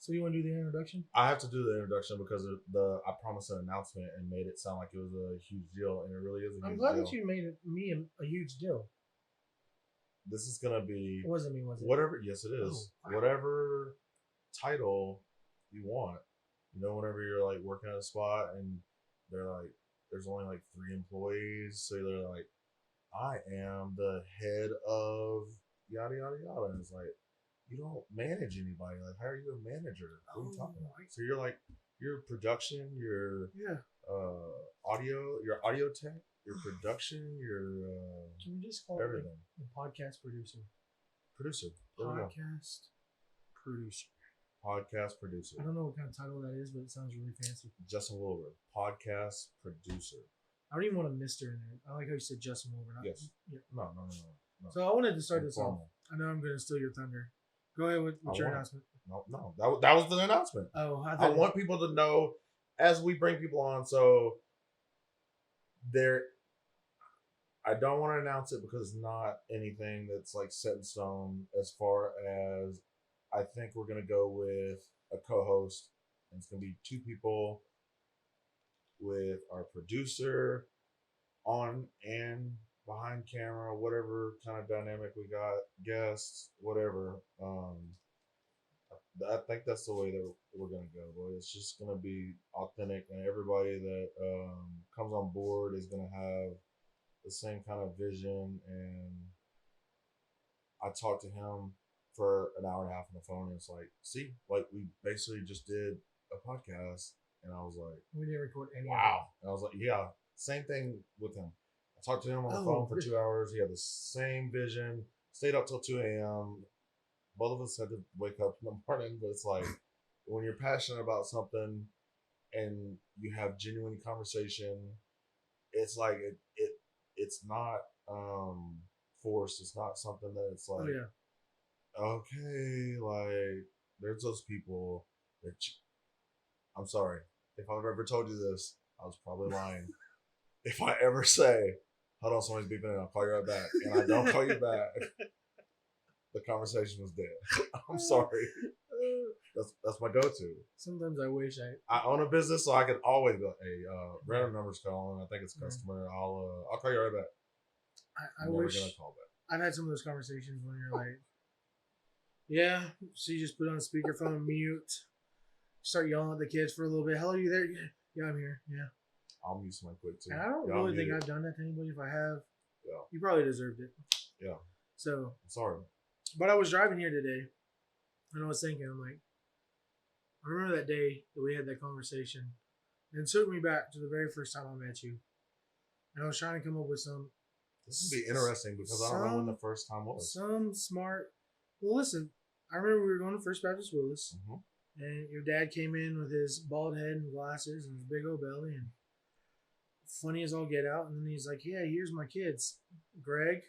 So you want to do the introduction? I have to do the introduction because I promised an announcement and made it sound like it was a huge deal, and it really is a I'm huge glad that deal. you made me a huge deal. This is gonna be It wasn't me, was it? whatever. Yes, it Oh, is. wow. Whatever title you want. Whenever you're like working at a spot and they're like, there's only like 3 employees, so they're like, I am the head of yada yada yada. And it's like, you don't manage anybody. Like, how are you a manager? What are you talking about? So you're like, your production, your Yeah. audio, your audio tech, your production, your Can we just call it everything. the podcast producer? Producer. There we go. Podcast producer. Podcast producer. I don't know what kind of title that is, but it sounds really fancy. Justin Wilbur. Podcast producer. I don't even want a Mister in there. I like how you said Justin Wilbur. Yes. Yeah. No. So I wanted to start this off. Informal. I know I'm going to steal your thunder. Go ahead with your announcement. No. That was the announcement. Oh, I want people to know as we bring people on. So there, I don't want to announce it because it's not anything that's like set in stone. As far as I think we're gonna go with a co-host, and it's gonna be 2 people with our producer on and behind camera, whatever kind of dynamic we got, guests, whatever. I think that's the way that we're gonna go, boy. It's just gonna be authentic, and everybody that comes on board is gonna have the same kind of vision. And I talked to him for an hour and a half on the phone, and it's like, see, like we basically just did a podcast, and I was like, we didn't record any. Wow. And I was like, yeah, same thing with him. I talked to him on the phone for 2 hours. He had the same vision. Stayed up till 2 a.m. Both of us had to wake up in the morning, but it's like when you're passionate about something and you have genuine conversation, it's like it's not forced. It's not something that it's like, okay, like there's those people that I'm sorry if I've ever told you this, I was probably lying. If I ever say, hold on, somebody's beeping in, I'll call you right back, and I don't call you back, the conversation was dead. I'm sorry. That's my go-to. Sometimes I wish I own a business, so I can always go, hey, random number's calling. I think it's a customer. I'll call you right back. I wish gonna call back. I've had some of those conversations when you're like, yeah, so you just put on speakerphone, mute, start yelling at the kids for a little bit. Hello, you there? Yeah, I'm here. Yeah. I'll mute someone quick too. And I don't really think I've done that to anybody. If I have, yeah, you probably deserved it. Yeah. So I'm sorry. But I was driving here today, and I was thinking, I'm like, I remember that day that we had that conversation, and it took me back to the very first time I met you. And I was trying to come up with some. This would be interesting because I don't know when the first time was. Some smart. Well, listen, I remember we were going to First Baptist Willis, and your dad came in with his bald head and glasses and his big old belly, and funny as all get out. And then he's like, "Yeah, here's my kids, Greg,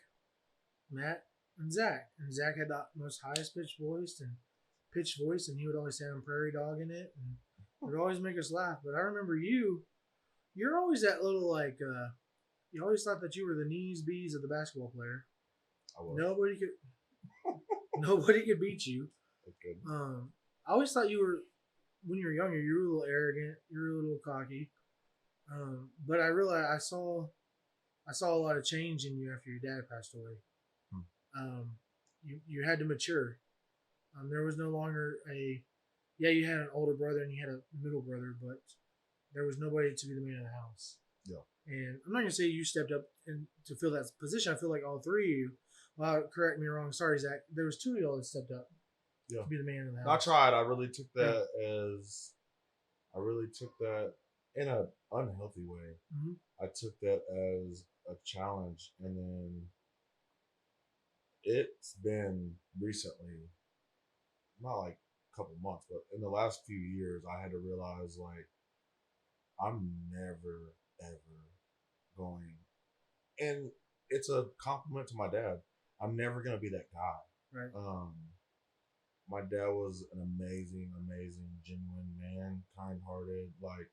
Matt, and Zach." And Zach had the most highest pitched voice, and he would always say, "I'm prairie dog" in it, and it would always make us laugh. But I remember you're always that little like, you always thought that you were the knees bees of the basketball player. Nobody could beat you. Okay. I always thought you were, when you were younger, you were a little arrogant, you were a little cocky. But I realized I saw a lot of change in you after your dad passed away. You had to mature. There was no longer you had an older brother and you had a middle brother, but there was nobody to be the man of the house. Yeah. And I'm not gonna say you stepped up to fill that position. I feel like all three of you. Correct me wrong. Sorry, Zach. There was 2 of y'all that stepped up. Yeah. To be the man of the house. I tried. I really took that in an unhealthy way. Mm-hmm. I took that as a challenge, and then it's been recently, not like a couple months, but in the last few years, I had to realize like I'm never ever going, and it's a compliment to my dad. I'm never gonna be that guy. Right. My dad was an amazing, genuine man, kind-hearted. Like,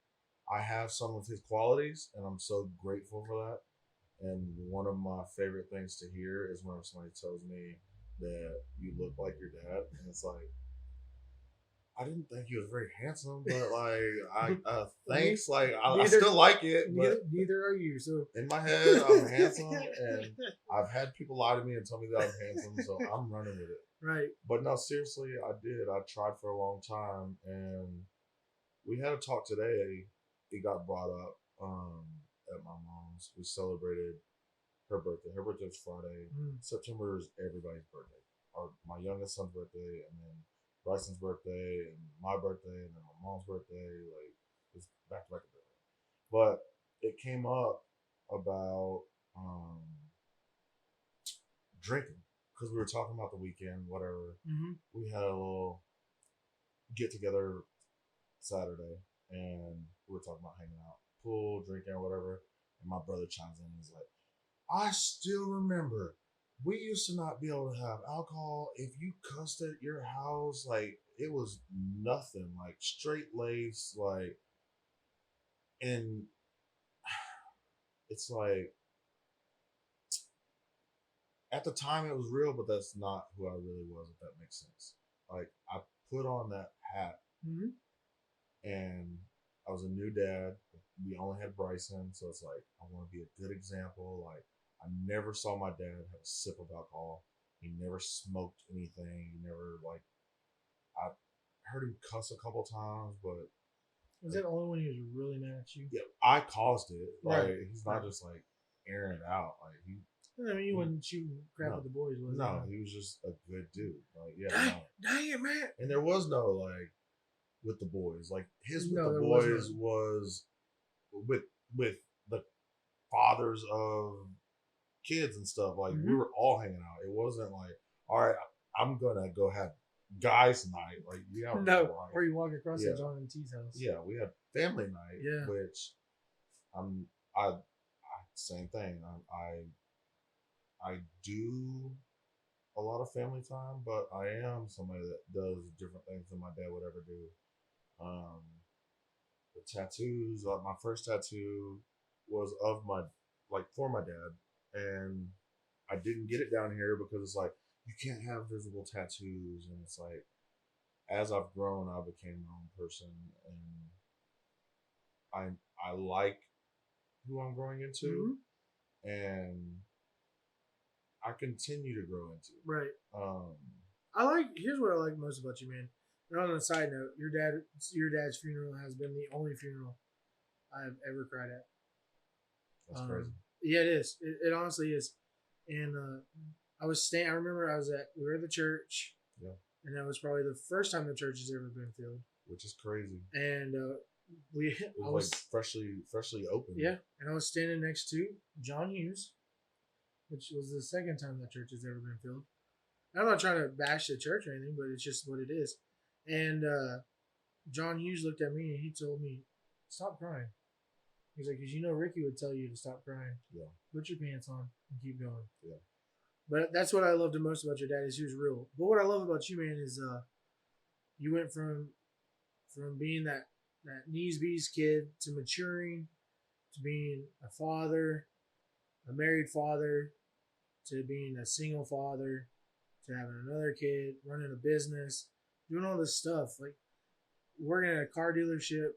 I have some of his qualities, and I'm so grateful for that. And one of my favorite things to hear is when somebody tells me that you look like your dad, and it's like, I didn't think he was very handsome, but like, thanks. Like, I still like it, but neither are you. So in my head, I'm handsome, and I've had people lie to me and tell me that I'm handsome, so I'm running with it. Right. But no, seriously, I did. I tried for a long time, and we had a talk today. It got brought up at my mom's. We celebrated her birthday. Her birthday was Friday. September is everybody's birthday. My youngest son's birthday, and then Bryson's birthday, and my birthday, and then my mom's birthday. Like, it's back to back to back. But it came up about drinking because we were talking about the weekend, whatever. We had a little get together Saturday, and we were talking about hanging out, pool, drinking, or whatever. And my brother chimes in and he's like, I still remember we used to not be able to have alcohol. If you cussed at your house, like, it was nothing, like straight lace, like, and it's like, at the time it was real, but that's not who I really was, if that makes sense. Like, I put on that hat, and I was a new dad. We only had Bryson, so it's like, I want to be a good example. Like, I never saw my dad have a sip of alcohol. He never smoked anything. He never, like, I heard him cuss a couple times, but was that only when he was really mad at you? Yeah, I caused it. Like, right. He's not just like airing it out. Like, I mean, he wasn't shooting crap at the boys, was he? No, he was just a good dude. Like, yeah, dang it, man. And there was no, like, with the boys. Like, his with No, the boys was with the fathers of kids and stuff. Like, we were all hanging out. It wasn't like, all right, I'm gonna go have guys night. Like, or you walk across to John and T's house. Yeah, we had family night. Which I same thing. I do a lot of family time, but I am somebody that does different things than my dad would ever do. The tattoos, like, my first tattoo was for my dad, and I didn't get it down here because it's like, you can't have visible tattoos, and it's like, as I've grown, I became my own person, and I like who I'm growing into, and I continue to grow into. Right. Here's what I like most about you, man. And on a side note, your dad's funeral has been the only funeral I've ever cried at. That's crazy. Yeah, it is. It honestly is. And I remember we were at the church. Yeah. And that was probably the first time the church has ever been filled. Which is crazy. And it was freshly opened. Yeah. And I was standing next to John Hughes, which was the second time that church has ever been filled. I'm not trying to bash the church or anything, but it's just what it is. And John Hughes looked at me and he told me, stop crying. He's like, because Ricky would tell you to stop crying. Yeah. Put your pants on and keep going. Yeah. But that's what I loved the most about your dad, is he was real. But what I love about you, man, is you went from being that knees bees kid to maturing, to being a father, a married father, to being a single father, to having another kid, running a business, doing all this stuff. Like, working at a car dealership,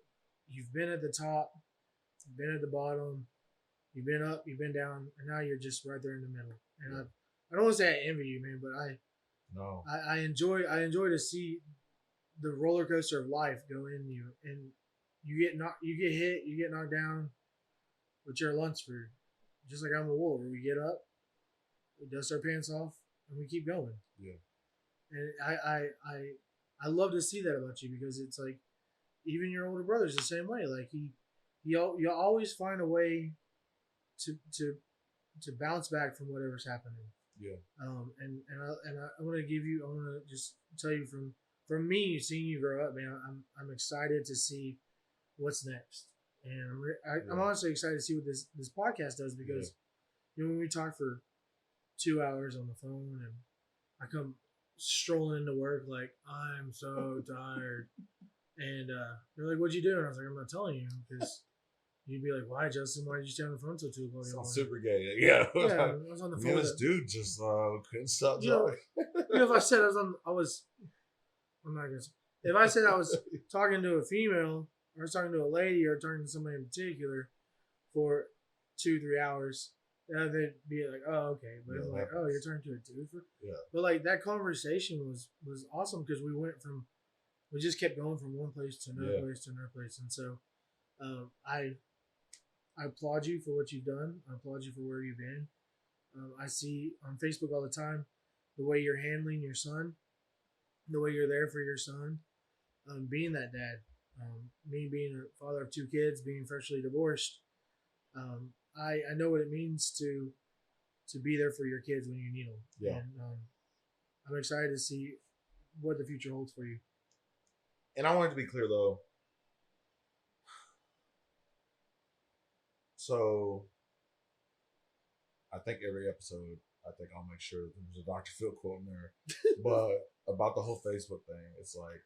you've been at the top, you've been at the bottom, you've been up, you've been down, and now you're just right there in the middle. And I don't want to say I envy you, man, but I enjoy to see the roller coaster of life go in you, and you get hit, you get knocked down, but you're a Lunsford, just like I'm a Wolf. We get up, we dust our pants off, and we keep going. Yeah. And I love to see that about you, because it's like, even your older brother's the same way. Like, you always find a way to bounce back from whatever's happening. Yeah. And I want to just tell you from me, seeing you grow up, man, I'm excited to see what's next. And I'm honestly excited to see what this podcast does, because when we talk for 2 hours on the phone, and I come strolling into work like, I'm so tired, and they're like, what'd you do? And I was like, I'm not telling you, because you'd be like, why, Justin? Why did you stay on the phone till 2 o'clock? Sounds super gay. Yeah. I was on the phone. This dude just couldn't stop talking. If I said I'm not gonna. If I said I was talking to a female, or I was talking to a lady, or talking to somebody in particular for 2-3 hours, they'd be like, "Oh, okay." But I'm like, "Oh, you're talking to a dude for?" Yeah. But like that conversation was awesome because we just kept going from one place to another place to another place, and so I applaud you for what you've done. I applaud you for where you've been. I see on Facebook all the time the way you're handling your son, the way you're there for your son, being that dad, me being a father of 2 kids, being freshly divorced. I know what it means to be there for your kids when you need them. Yeah. And I'm excited to see what the future holds for you. And I want it to be clear though. So I think every episode, I'll make sure there's a Dr. Phil quote in there. But about the whole Facebook thing, it's like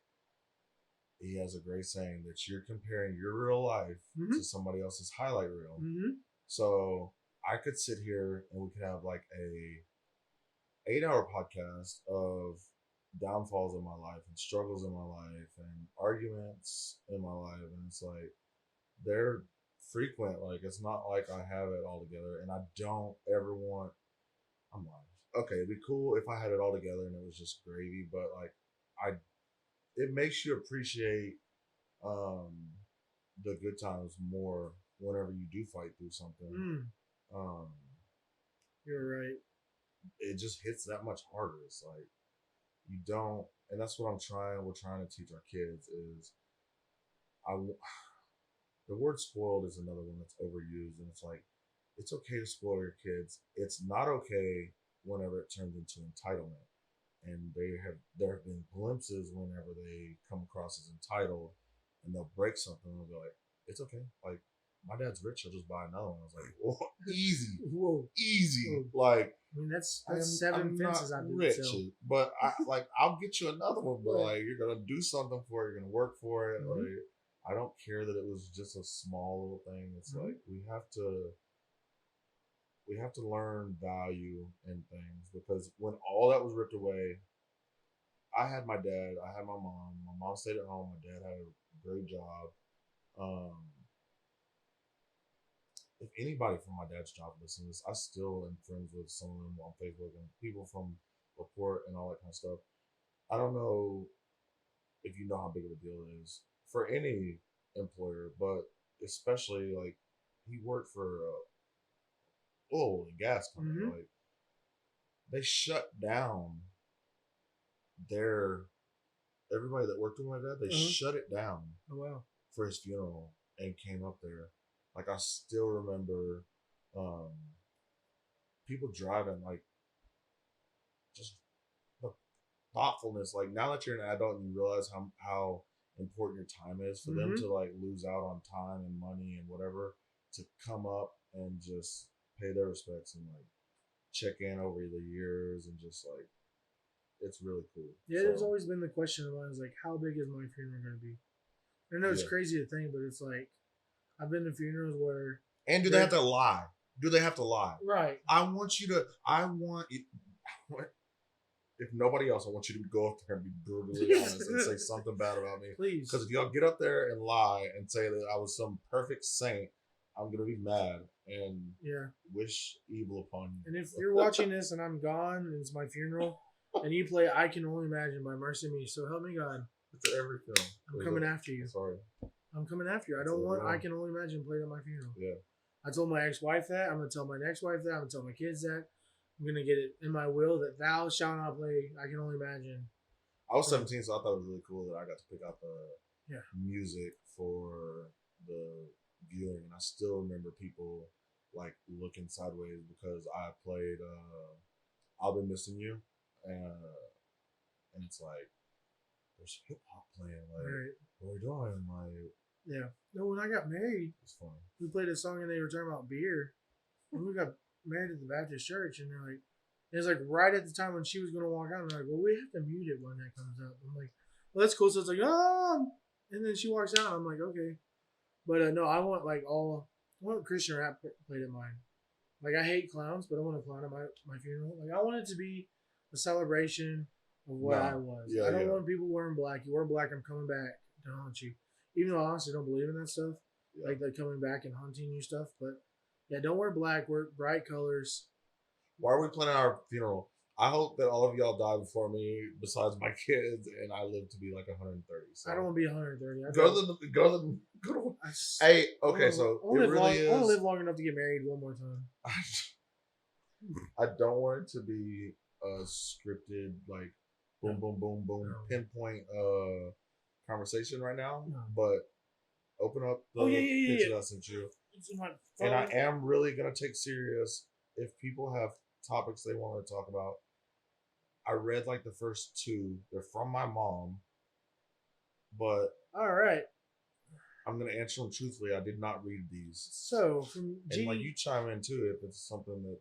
he has a great saying that you're comparing your real life to somebody else's highlight reel. So I could sit here and we could have like a 8-hour podcast of downfalls in my life and struggles in my life and arguments in my life, and it's like they're frequent. Like it's not like I have it all together, and I don't ever want. I'm lying. Okay, it'd be cool if I had it all together and it was just gravy, but like it makes you appreciate the good times more whenever you do fight through something. You're right. It just hits that much harder. It's like you don't, and that's what we're trying to teach our kids is the word spoiled is another one that's overused, and it's like it's okay to spoil your kids. It's not okay whenever it turns into entitlement. And there have been glimpses whenever they come across as entitled and they'll break something and they'll be like, it's okay. Like, my dad's rich, I'll just buy another one. I was like, whoa, easy. Whoa. Easy. Whoa. Like, I mean, that's 7 fences I've been rich, but I'll get you another one, but like, you're going to do something for it, you're going to work for it. Like, I don't care that it was just a small little thing. It's like, we have to learn value in things, because when all that was ripped away, I had my dad, I had my mom. My mom stayed at home. My dad had a great job. If anybody from my dad's job listens to this, I still am friends with some of them on Facebook and people from Report and all that kind of stuff. I don't know if you know how big of a deal it is for any employer, but especially like he worked for oil and gas company. Like they shut down everybody that worked with my dad. They shut it down. Oh wow! For his funeral and came up there. Like I still remember people driving, like just the thoughtfulness. Like now that you're an adult and you realize how important your time is, for them to like lose out on time and money and whatever to come up and just pay their respects and like check in over the years and just like it's really cool. Yeah, there's always been the question of mine is like, how big is my funeral going to be? I know it's crazy to think, but it's like I've been to funerals where. And do they have to lie? Do they have to lie? Right. If nobody else, I want you to go up there and be brutally honest and say something bad about me. Please. Because if y'all get up there and lie and say that I was some perfect saint, I'm going to be mad and wish evil upon you. And if you're watching this and I'm gone and it's my funeral and you play I Can Only Imagine by Marcy Me, so help me God. It's at every film. I'm coming after you. Sorry. I'm coming after you. I don't want I Can Only Imagine played at my funeral. Yeah. I told my ex-wife that. I'm going to tell my next wife that. I'm going to tell my kids that. I'm going to get it in my will that thou shalt not play I Can Only Imagine. I was 17, so I thought it was really cool that I got to pick out the music for the viewing. And I still remember people like looking sideways because I played I'll Be Missing You. And it's like, there's hip hop playing. Like, what are we doing? Like, yeah. No, when I got married, it's funny. We played a song and they were talking about beer. And we got married at the Baptist church, and they're like, it was like right at the time when she was going to walk out. And they're like, well, we have to mute it when that comes up. I'm like, well, that's cool. So it's like, oh, and then she walks out. I'm like, okay. But no, I want Christian rap played at mine. Like, I hate clowns, but I want a clown at my funeral. Like, I want it to be a celebration of what I was. Yeah, I don't want people wearing black. You wear black, I'm coming back to haunt you. Even though I honestly don't believe in that stuff, like coming back and haunting you stuff. But yeah, don't wear black. Wear bright colors. Why are we planning our funeral? I hope that all of y'all die before me, besides my kids, and I live to be like 130. So I don't want to be 130. Go to. Hey, okay, so I want to live long enough to get married one more time. I don't want it to be a scripted, like boom, boom, boom, boom, pinpoint conversation right now. No. But open up the picture that I sent you. And I am really gonna take serious if people have topics they want to talk about. I read like the first two. They're from my mom, but all right. I'm gonna answer them truthfully. I did not read these. So from and like you chime in too if it's something that.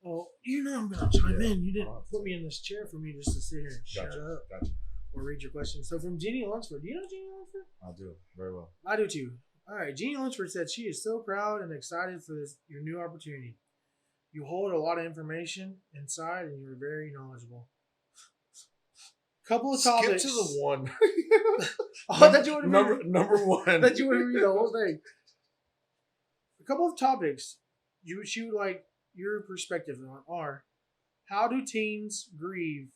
Oh, you know I'm gonna chime in. You didn't put me in this chair for me just to sit here and shut up. Gotcha. Or read your questions. So from Jeannie Lunsford. Do you know Jeannie Lunsford? I do very well. I do too. All right, Jeannie Lunsford said she is so proud and excited for your new opportunity. You hold a lot of information inside, and you're very knowledgeable. Couple of topics. Skip to the one. Number one. That you would read the whole thing. A couple of topics she would like your perspective on are: how do teens grieve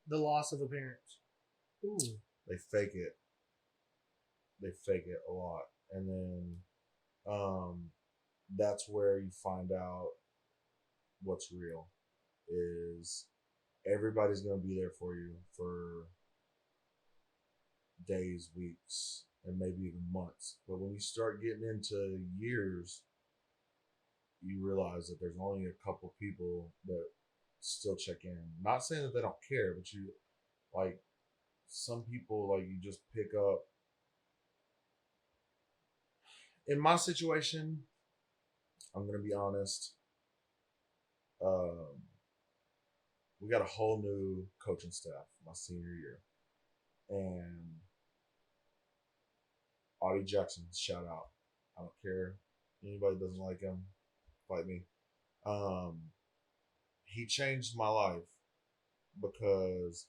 the loss of a parent? Ooh. They fake it. They fake it a lot, and then that's where you find out what's real. Is everybody's going to be there for you for days, weeks, and maybe even months. But when you start getting into years, you realize that there's only a couple people that still check in. Not saying that they don't care, but you like some people like you just pick up. In my situation, I'm going to be honest. We got a whole new coaching staff my senior year. And Audie Jackson, shout out. I don't care. Anybody doesn't like him, fight me. He changed my life because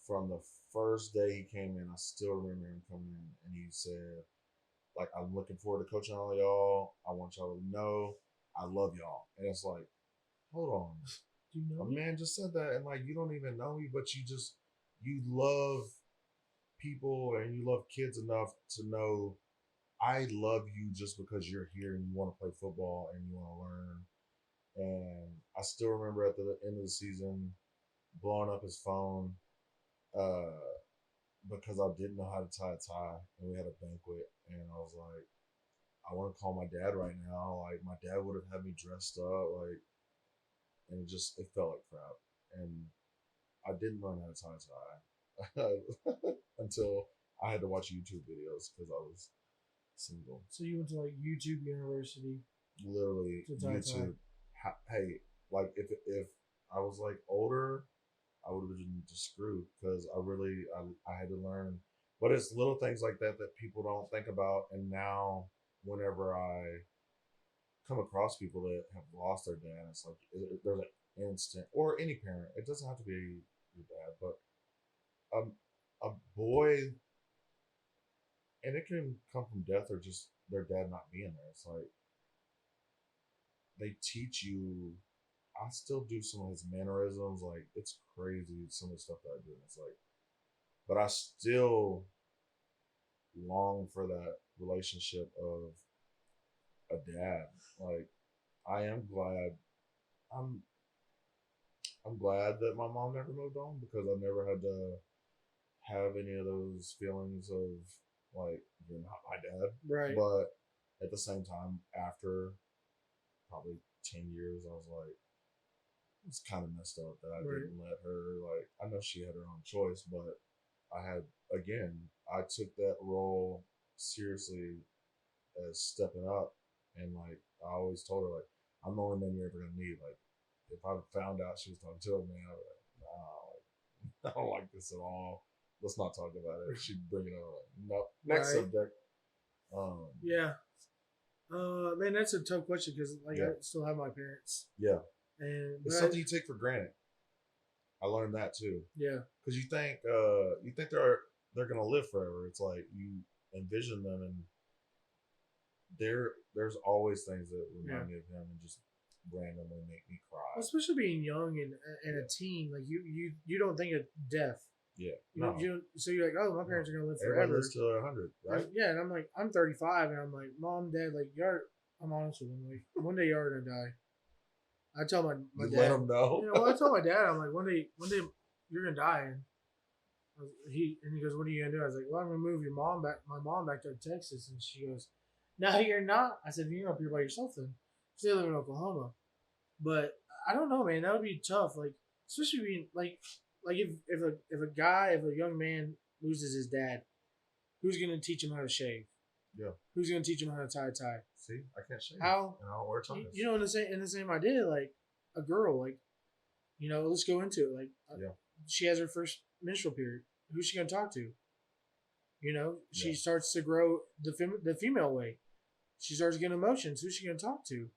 from the first day he came in, I still remember him coming in and he said, like, I'm looking forward to coaching all y'all. I want y'all to know I love y'all. And it's like, hold on. Do you know a man just said that and like you don't even know me, but you love people and you love kids enough to know I love you just because you're here and you want to play football and you want to learn. And I still remember at the end of the season blowing up his phone because I didn't know how to tie a tie, and we had a banquet, and I was like, I want to call my dad right now. Like my dad would have had me dressed up, like, and it felt like crap. And I didn't learn how to tie a tie until I had to watch YouTube videos because I was single. So you went to like YouTube University? Literally YouTube. Hey, like if I was like older, I would have been just screwed because I had to learn. But it's little things like that people don't think about. And now whenever I come across people that have lost their dad, it's like there's an instant, or any parent. It doesn't have to be your dad, but a boy, and it can come from death or just their dad not being there. It's like they teach you. I still do some of his mannerisms. Like it's crazy some of the stuff that I do. And it's like, but I still long for that relationship of a dad. Like I am glad. I'm glad that my mom never moved on because I never had to have any of those feelings of like you're not my dad. Right. But at the same time, after probably 10 years, I was like, it's kind of messed up that I didn't let her, like, I know she had her own choice, but I took that role seriously as stepping up. And like, I always told her, like, I'm the only man you're ever going to need. Like, if I found out she was talking to a man, I was like, nah, like, I don't like this at all. Let's not talk about it. She'd bring it on. Like, nope. Next subject. Yeah. Man, that's a tough question because like I still have my parents. Yeah. And it's something you take for granted. I learned that too. Yeah. Because you think they're gonna live forever. It's like you envision them, and there's always things that remind me of him and just randomly make me cry. Well, especially being young and a teen, like you don't think of death. Yeah. So you're like, oh, my parents are gonna live Everybody forever. lives till 100, right? Yeah, and I'm like, I'm 35, and I'm like, Mom, Dad, like, I'm honest with them. Like, one day y'all are gonna die. I tell my You dad. let them know. Well, I told my dad, I'm like, one day you're gonna die, and he goes, what are you gonna do? I was like, well, I'm gonna move my mom back to Texas, and she goes, no, you're not. I said, you're up here by yourself then. They live in Oklahoma, but I don't know, man. That would be tough. Like, especially being like if a young man loses his dad, who's gonna teach him how to shave? Yeah. Who's gonna teach him how to tie a tie? See, I can't shave. How? And I don't wear ties. You know, in the same idea, like a girl, like, you know, let's go into it. Like, she has her first menstrual period. Who's she gonna talk to? You know, she starts to grow the female way. She starts getting emotions. Who's she gonna talk to?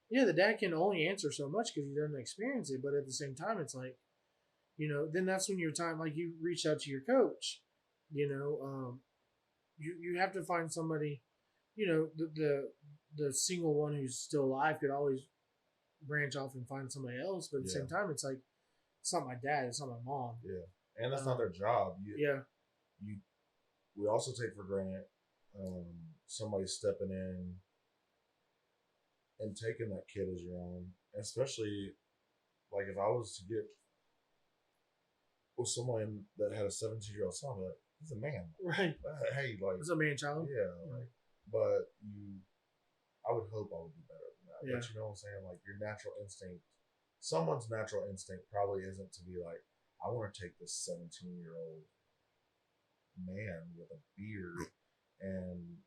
Yeah, the dad can only answer so much because he doesn't experience it. But at the same time, it's like, you know, then that's when your time, like, you reach out to your coach. You know, you have to find somebody. You know, the single one who's still alive could always branch off and find somebody else. But at the same time, it's like, it's not my dad. It's not my mom. Yeah, and that's not their job. We also take for granted somebody stepping in and taking that kid as your own, especially like if I was to get with someone that had a 17-year-old son, I'd be like, he's a man, right? Hey, like, it's a man child, like, but I would hope I would be better than that. Yeah. But you know what I'm saying? Like, your natural instinct, someone's natural instinct probably isn't to be like, I want to take this 17-year-old man with a beard and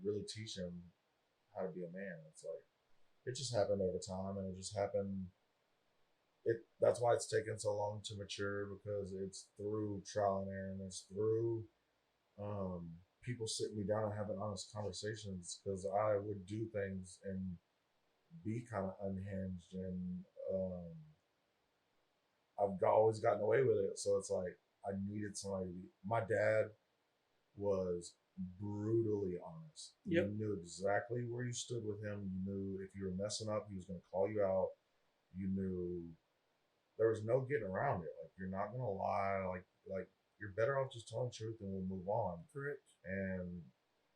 really teach him how to be a man. It's like, it just happened over time, and it just happened. That's why it's taken so long to mature, because it's through trial and error, and it's through people sitting me down and having honest conversations, because I would do things and be kind of unhinged, and I've always gotten away with it. So it's like, I needed somebody to be. My dad was brutally honest. You knew exactly where you stood with him. You knew if you were messing up, he was going to call you out. You knew there was no getting around it. Like, you're not going to lie. Like you're better off just telling the truth, and we'll move on. Correct. And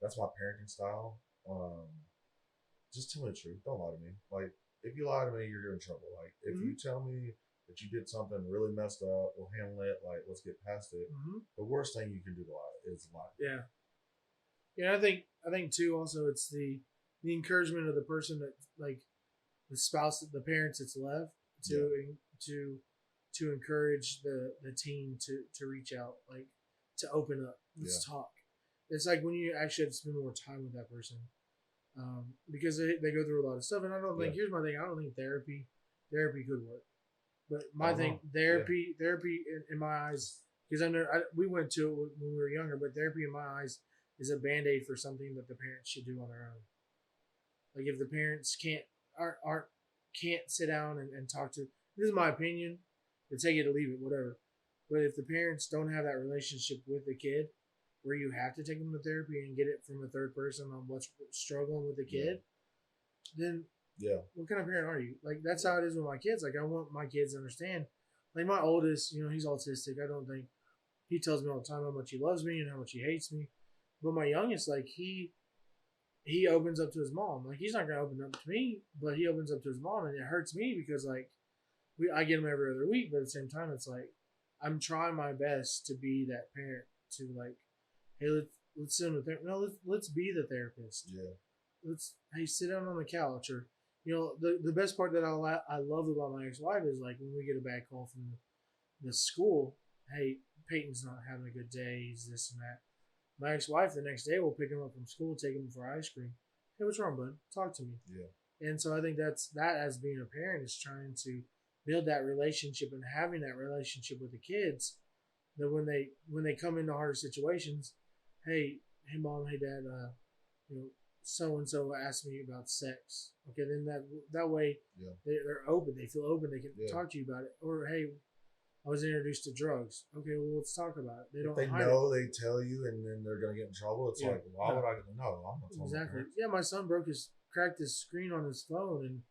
that's my parenting style. Just tell me the truth. Don't lie to me. Like, if you lie to me, you're in trouble. Like, if you tell me that you did something really messed up, we'll handle it. Like, let's get past it. The worst thing you can do to lie is lie. Yeah. Yeah, I think too. Also, it's the encouragement of the person that, like, the spouse, the parents that's left to encourage the teen to reach out, like, to open up. Let's talk. It's like when you actually have to spend more time with that person, because they go through a lot of stuff. And I don't think, here's my thing, I don't think therapy could work. But my thing, therapy in my eyes, because we went to it when we were younger, but therapy in my eyes is a Band-Aid for something that the parents should do on their own. Like, if the parents can't sit down and talk to, this is my opinion, to take it or leave it, whatever. But if the parents don't have that relationship with the kid, where you have to take them to therapy and get it from a third person on what's struggling with the kid, then what kind of parent are you? Like, that's how it is with my kids. Like, I want my kids to understand. Like, my oldest, you know, he's autistic. I don't think, he tells me all the time how much he loves me and how much he hates me. But my youngest, like, he opens up to his mom. Like, he's not gonna open up to me, but he opens up to his mom, and it hurts me because, like, I get him every other week, but at the same time, it's like, I'm trying my best to be that parent to, like, hey, let's sit with therapist. No, let's be the therapist. Hey, sit down on the couch. Or, you know, the best part that I love about my ex-wife is, like, when we get a bad call from the school, hey, Peyton's not having a good day, he's this and that. My ex-wife the next day will pick him up from school, take him for ice cream. Hey, what's wrong, bud? Talk to me. And so I think that as being a parent is trying to build that relationship and having that relationship with the kids, that when they come into harder situations, hey mom, hey dad, you know, so and so asked me about sex. Okay, then that way they're open. They feel open. They can talk to you about it. Or, hey, I was introduced to drugs. Okay, well, let's talk about it. They If don't they hide know, they tell you, and then they're gonna get in trouble. It's Yeah. like, why No. would I know? I'm not it. telling my Exactly. parents. Yeah, my son cracked his screen on his phone, and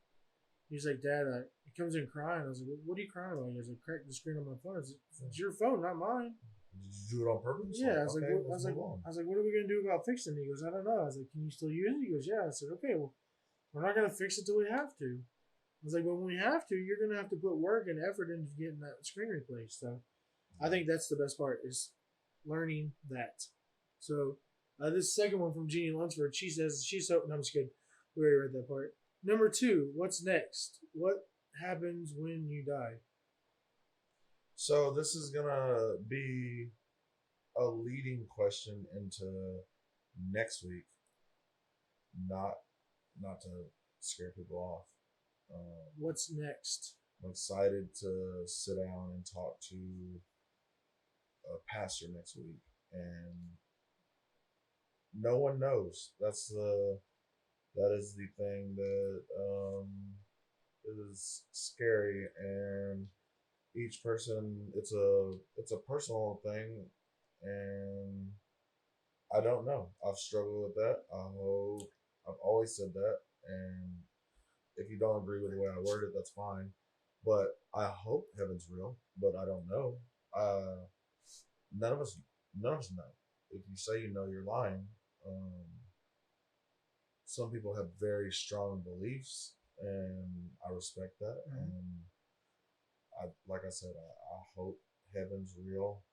he's like, Dad, he comes in crying. I was like, what are you crying about? He goes, I cracked the screen on my phone. I was like, it's your phone, not mine. Did you do it on purpose? Yeah, I was okay, like, what, let's move on. I was like, what are we gonna do about fixing it? He goes, I don't know. I was like, can you still use it? He goes, yeah. I said, okay, well, we're not gonna fix it till we have to. I was like, but when we have to, you're gonna have to put work and effort into getting that screen replaced. So, I think that's the best part is learning that. So, this second one from Jeannie Lunsford, she says she's so. No, I'm just kidding. We already read that part. Number 2, what's next? What happens when you die? So this is gonna be a leading question into next week. Not to scare people off. What's next? I'm excited to sit down and talk to a pastor next week, and no one knows. That is the thing that is scary, and each person, it's a personal thing, and I don't know. I've struggled with that. I've always said that, and if you don't agree with the way I word it, that's fine. But I hope heaven's real, but I don't know. Uh, none of us, none of us know. If you say you know, you're lying. Um, some people have very strong beliefs, and I respect that. Mhm. And like I said, I hope heaven's real.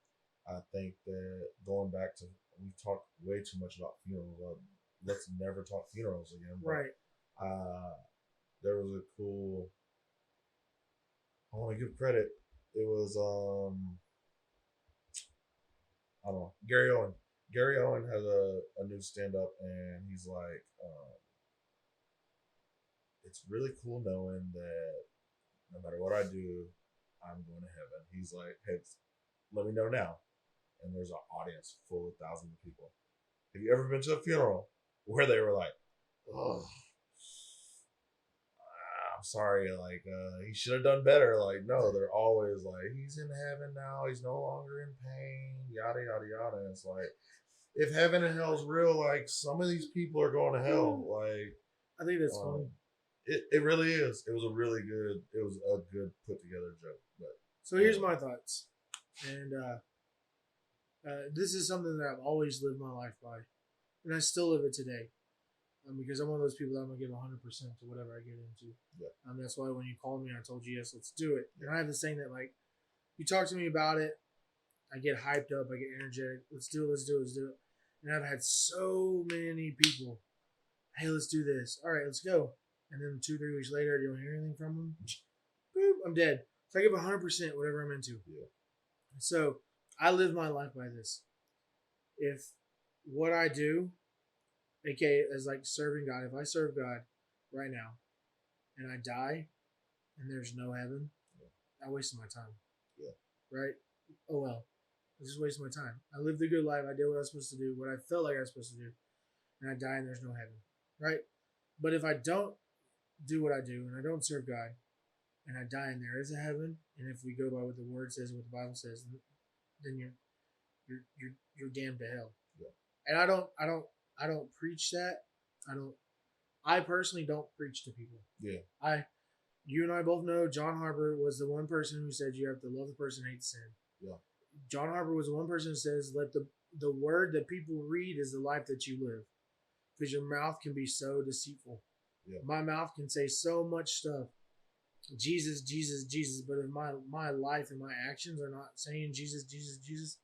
I think that going back to, we talked way too much about funerals. Let's never talk funerals again. But, Right. there was a cool. I want to give credit. It was I don't know, Gary Owen. Gary Owen has a new stand up, and he's like, it's really cool knowing that no matter what I do, I'm going to heaven. He's like, hey, let me know now. And there's an audience full of thousands of people. Have you ever been to a funeral where they were like, oh, I'm sorry, like, he should have done better? Like, no, they're always like, he's in heaven now, he's no longer in pain, yada, yada, yada. And it's like, if heaven and hell's real, like, some of these people are going to hell. Like, I think that's funny. It really is. It was a good put together joke. But So here's my thoughts, and this is something that I've always lived my life by, and I still live it today. Because I'm one of those people that I'm gonna give 100% to whatever I get into. Yeah. That's why when you called me, I told you yes, let's do it. And I have this saying that like, you talk to me about it, I get hyped up, I get energetic. Let's do it, let's do it, let's do it. And I've had so many people, hey, let's do this. All right, let's go. And then 2-3 weeks later, you don't hear anything from them. Boop, I'm dead. So I give 100% whatever I'm into. Yeah. So I live my life by this. If what I do, aka as like serving God, if I serve God right now and I die and there's no heaven, I wasted my time. Yeah. Right? Oh well. I just wasted my time. I lived a good life. I did what I was supposed to do, what I felt like I was supposed to do, and I die and there's no heaven. Right? But if I don't do what I do and I don't serve God and I die and there is a heaven, and if we go by what the word says, what the Bible says, then you're damned to hell. Yeah. And I don't preach that. I personally don't preach to people. Yeah. You and I both know John Harper was the one person who said you have to love the person, hate sin. Yeah. John Harper was the one person who says let the word that people read is the life that you live, because your mouth can be so deceitful. Yeah. My mouth can say so much stuff, Jesus, Jesus, Jesus, but if my life and my actions are not saying Jesus, Jesus, Jesus,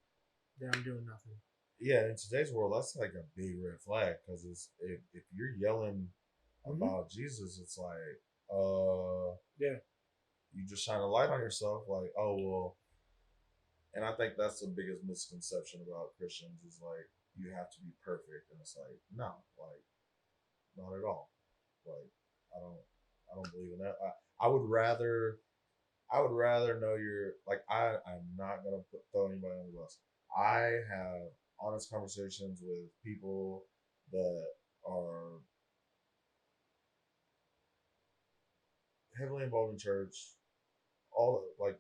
then I'm doing nothing. Yeah, in today's world, that's like a big red flag, because if you're yelling about Jesus, it's like, yeah, you just shine a light on yourself, like, oh well. And I think that's the biggest misconception about Christians is like, you have to be perfect, and it's like, no, like, not at all. Like, I don't believe in that. I would rather know you're like, I'm not gonna throw anybody on the bus. I have honest conversations with people that are heavily involved in church, all like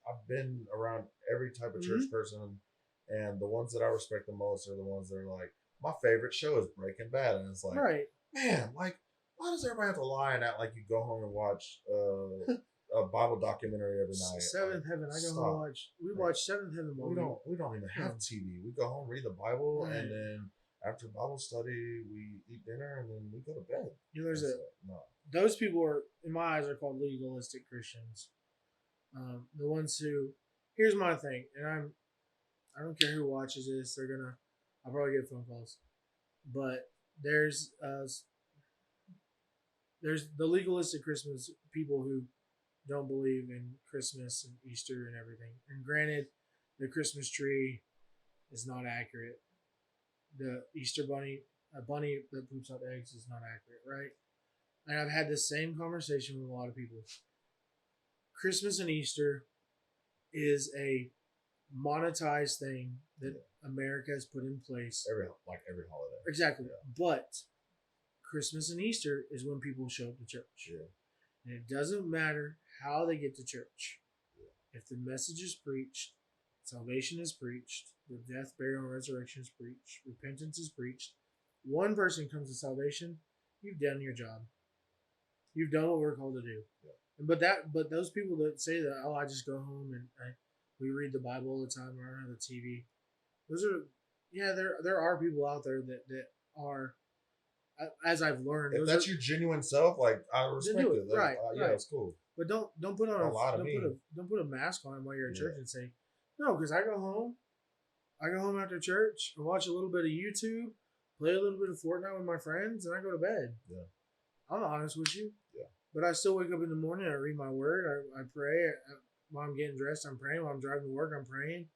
I've been around every type of church person, and the ones that I respect the most are the ones that are like, my favorite show is Breaking Bad, and it's like, man, like, why does everybody have to lie and act like you go home and watch a Bible documentary every night? Seventh Heaven. I go home and watch. We watch Seventh Heaven. We don't even have TV. We go home, read the Bible, and then after Bible study, we eat dinner, and then we go to bed. You know, those people are, in my eyes, are called legalistic Christians. The ones who, here's my thing, and I don't care who watches this. I'll probably get phone calls, but there's the legalistic Christmas people who don't believe in Christmas and Easter and everything. And granted, the Christmas tree is not accurate. The Easter bunny, a bunny that poops out eggs, is not accurate, right? And I've had this same conversation with a lot of people. Christmas and Easter is a monetized thing that America has put in place. Every holiday. Exactly. Yeah. But Christmas and Easter is when people show up to church. Yeah. And it doesn't matter how they get to church. Yeah. If the message is preached, salvation is preached, the death, burial, and resurrection is preached, repentance is preached, one person comes to salvation, you've done your job. You've done what we're called to do. Yeah. But those people that say that, I just go home and we read the Bible all the time, or I don't have the TV. Those are, there are people out there that are, as I've learned. If that's your genuine self, like, I respect it. Like, right. Yeah, it's cool. But don't put on don't put a mask on while you're at church and say, no, because I go home after church and watch a little bit of YouTube, play a little bit of Fortnite with my friends, and I go to bed. Yeah. I'm honest with you. Yeah. But I still wake up in the morning, I read my word, I pray. While I'm getting dressed, I'm praying. While I'm driving to work, I'm praying.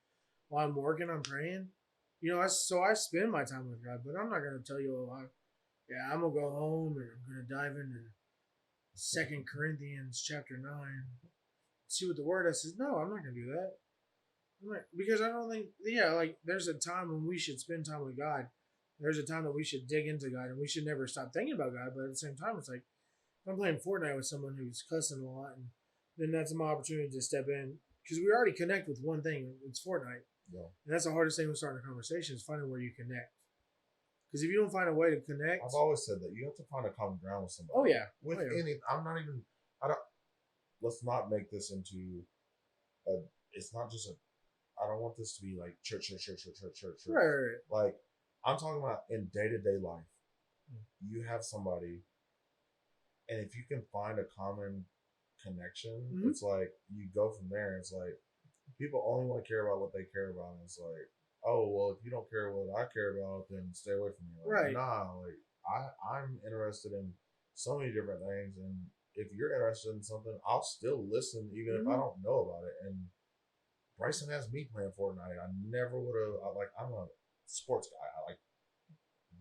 While I'm working, I'm praying. You know, I spend my time with God, but I'm not going to tell you, I'm going to go home and I'm going to dive into 2 Corinthians chapter 9. See what the word says. No, I'm not going to do that. Because I don't think, like, there's a time when we should spend time with God. There's a time that we should dig into God, and we should never stop thinking about God. But at the same time, it's like, if I'm playing Fortnite with someone who's cussing a lot, and then that's my opportunity to step in. Because we already connect with one thing. It's Fortnite. Yeah. And that's the hardest thing with starting a conversation is finding where you connect. Because if you don't find a way to connect, I've always said that you have to find a common ground with somebody. Oh yeah. Any, let's not make this into it's not just I don't want this to be like church. Right. Like, I'm talking about in day-to-day life. You have somebody, and if you can find a common connection, it's like you go from there. It's like people only want to care about what they care about. And it's like, oh, well, if you don't care what I care about, then stay away from me. Like, right. Nah, like I'm interested in so many different things, and if you're interested in something, I'll still listen even if I don't know about it. And Bryson has me playing Fortnite. I never would have. I'm a sports guy. I like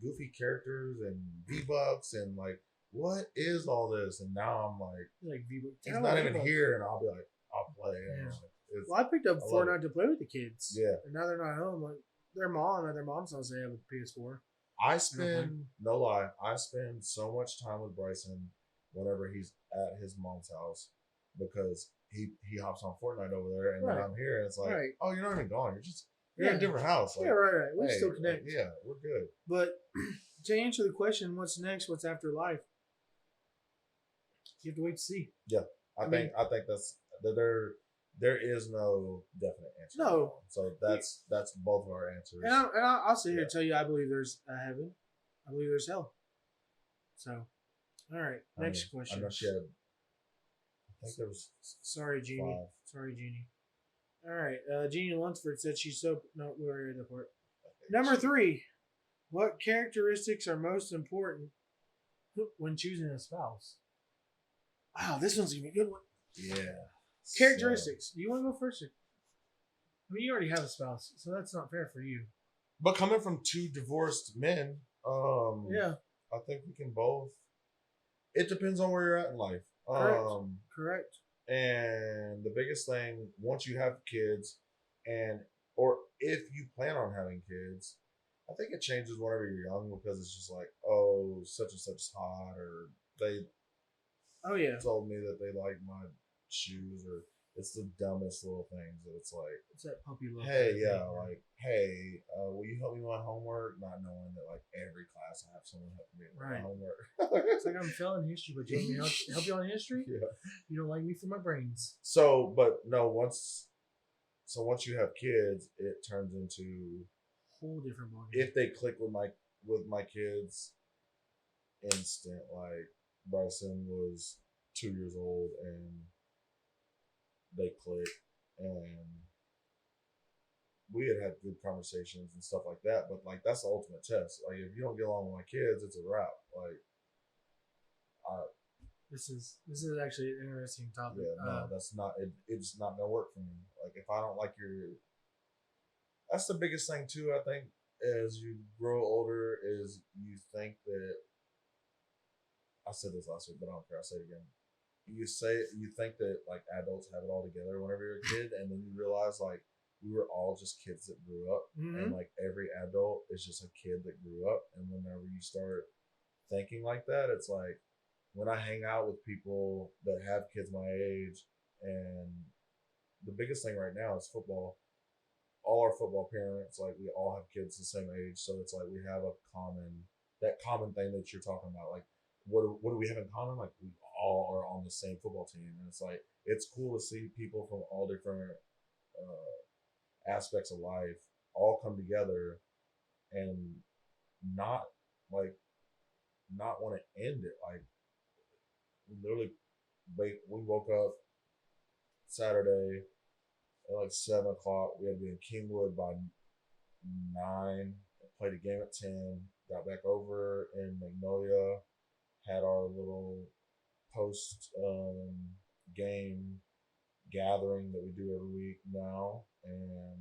goofy characters and V-Bucks and like, what is all this? And now I'm like V-Bucks. He's not even here, and I'll be like, I'll play. Yeah. Well, I picked up Fortnite to play with the kids. Yeah. And now they're not home. Like, their mom's house, they have a PS4. I spend so much time with Bryson whenever he's at his mom's house because he hops on Fortnite over there, and then I'm here, and it's like, oh, you're not even gone. You're in a different house. Like, right. We still connect. Like, we're good. But to answer the question, what's next? What's after life? You have to wait to see. Yeah, I think that's there is no definite answer. No. So that's both of our answers. And I'll sit here and tell you, I believe there's a heaven. I believe there's hell. So, all right. Next question. I know she had. I think there was. Sorry, Jeannie. 5. Sorry, Jeannie. All right. Jeannie Lunsford said she's so. No, we already read the part. Number 3. What characteristics are most important when choosing a spouse? Wow, this one's gonna be a good one. Yeah. Characteristics. Do you want to go first? I mean, you already have a spouse, so that's not fair for you. But coming from 2 divorced men, I think we can both. It depends on where you're at in life. Correct. And the biggest thing, once you have kids, or if you plan on having kids, I think it changes whenever you're young because it's just like, oh, such and such is hot, or they told me that they like my shoes, or It's the dumbest little things that it's like, It's that puppy love. hey, yeah, like, hey, will you help me with my homework? Not knowing that like every class I have someone helping me with my homework. It's like I'm failing history, but you want me to help you on history? Yeah. You don't like me for my brains. So, but no, once you have kids, it turns into whole different ballgame. If they click with my kids, instant. Like Bryson was 2 years old and they clicked, and we had good conversations and stuff like that. But like that's the ultimate test. Like if you don't get along with my kids, it's a wrap. Like this is actually an interesting topic. Yeah, no, that's not. It's not gonna work for me. Like if I don't like that's the biggest thing too. I think as you grow older, is you think that. I said this last week, but I don't care. I'll say it again. You think that like adults have it all together whenever you're a kid, and then you realize like we were all just kids that grew up, and like every adult is just a kid that grew up. And whenever you start thinking like that, it's like when I hang out with people that have kids my age, and the biggest thing right now is football. All our football parents, like we all have kids the same age, so it's like we have that common thing that you're talking about. Like, what do we have in common? Like we all are on the same football team, and it's like it's cool to see people from all different aspects of life all come together and not like not want to end it. Like we literally, we woke up Saturday at like 7 o'clock. We had to be in Kingwood by 9. Played a game at 10. Got back over in Magnolia. Had our little post game gathering that we do every week now, and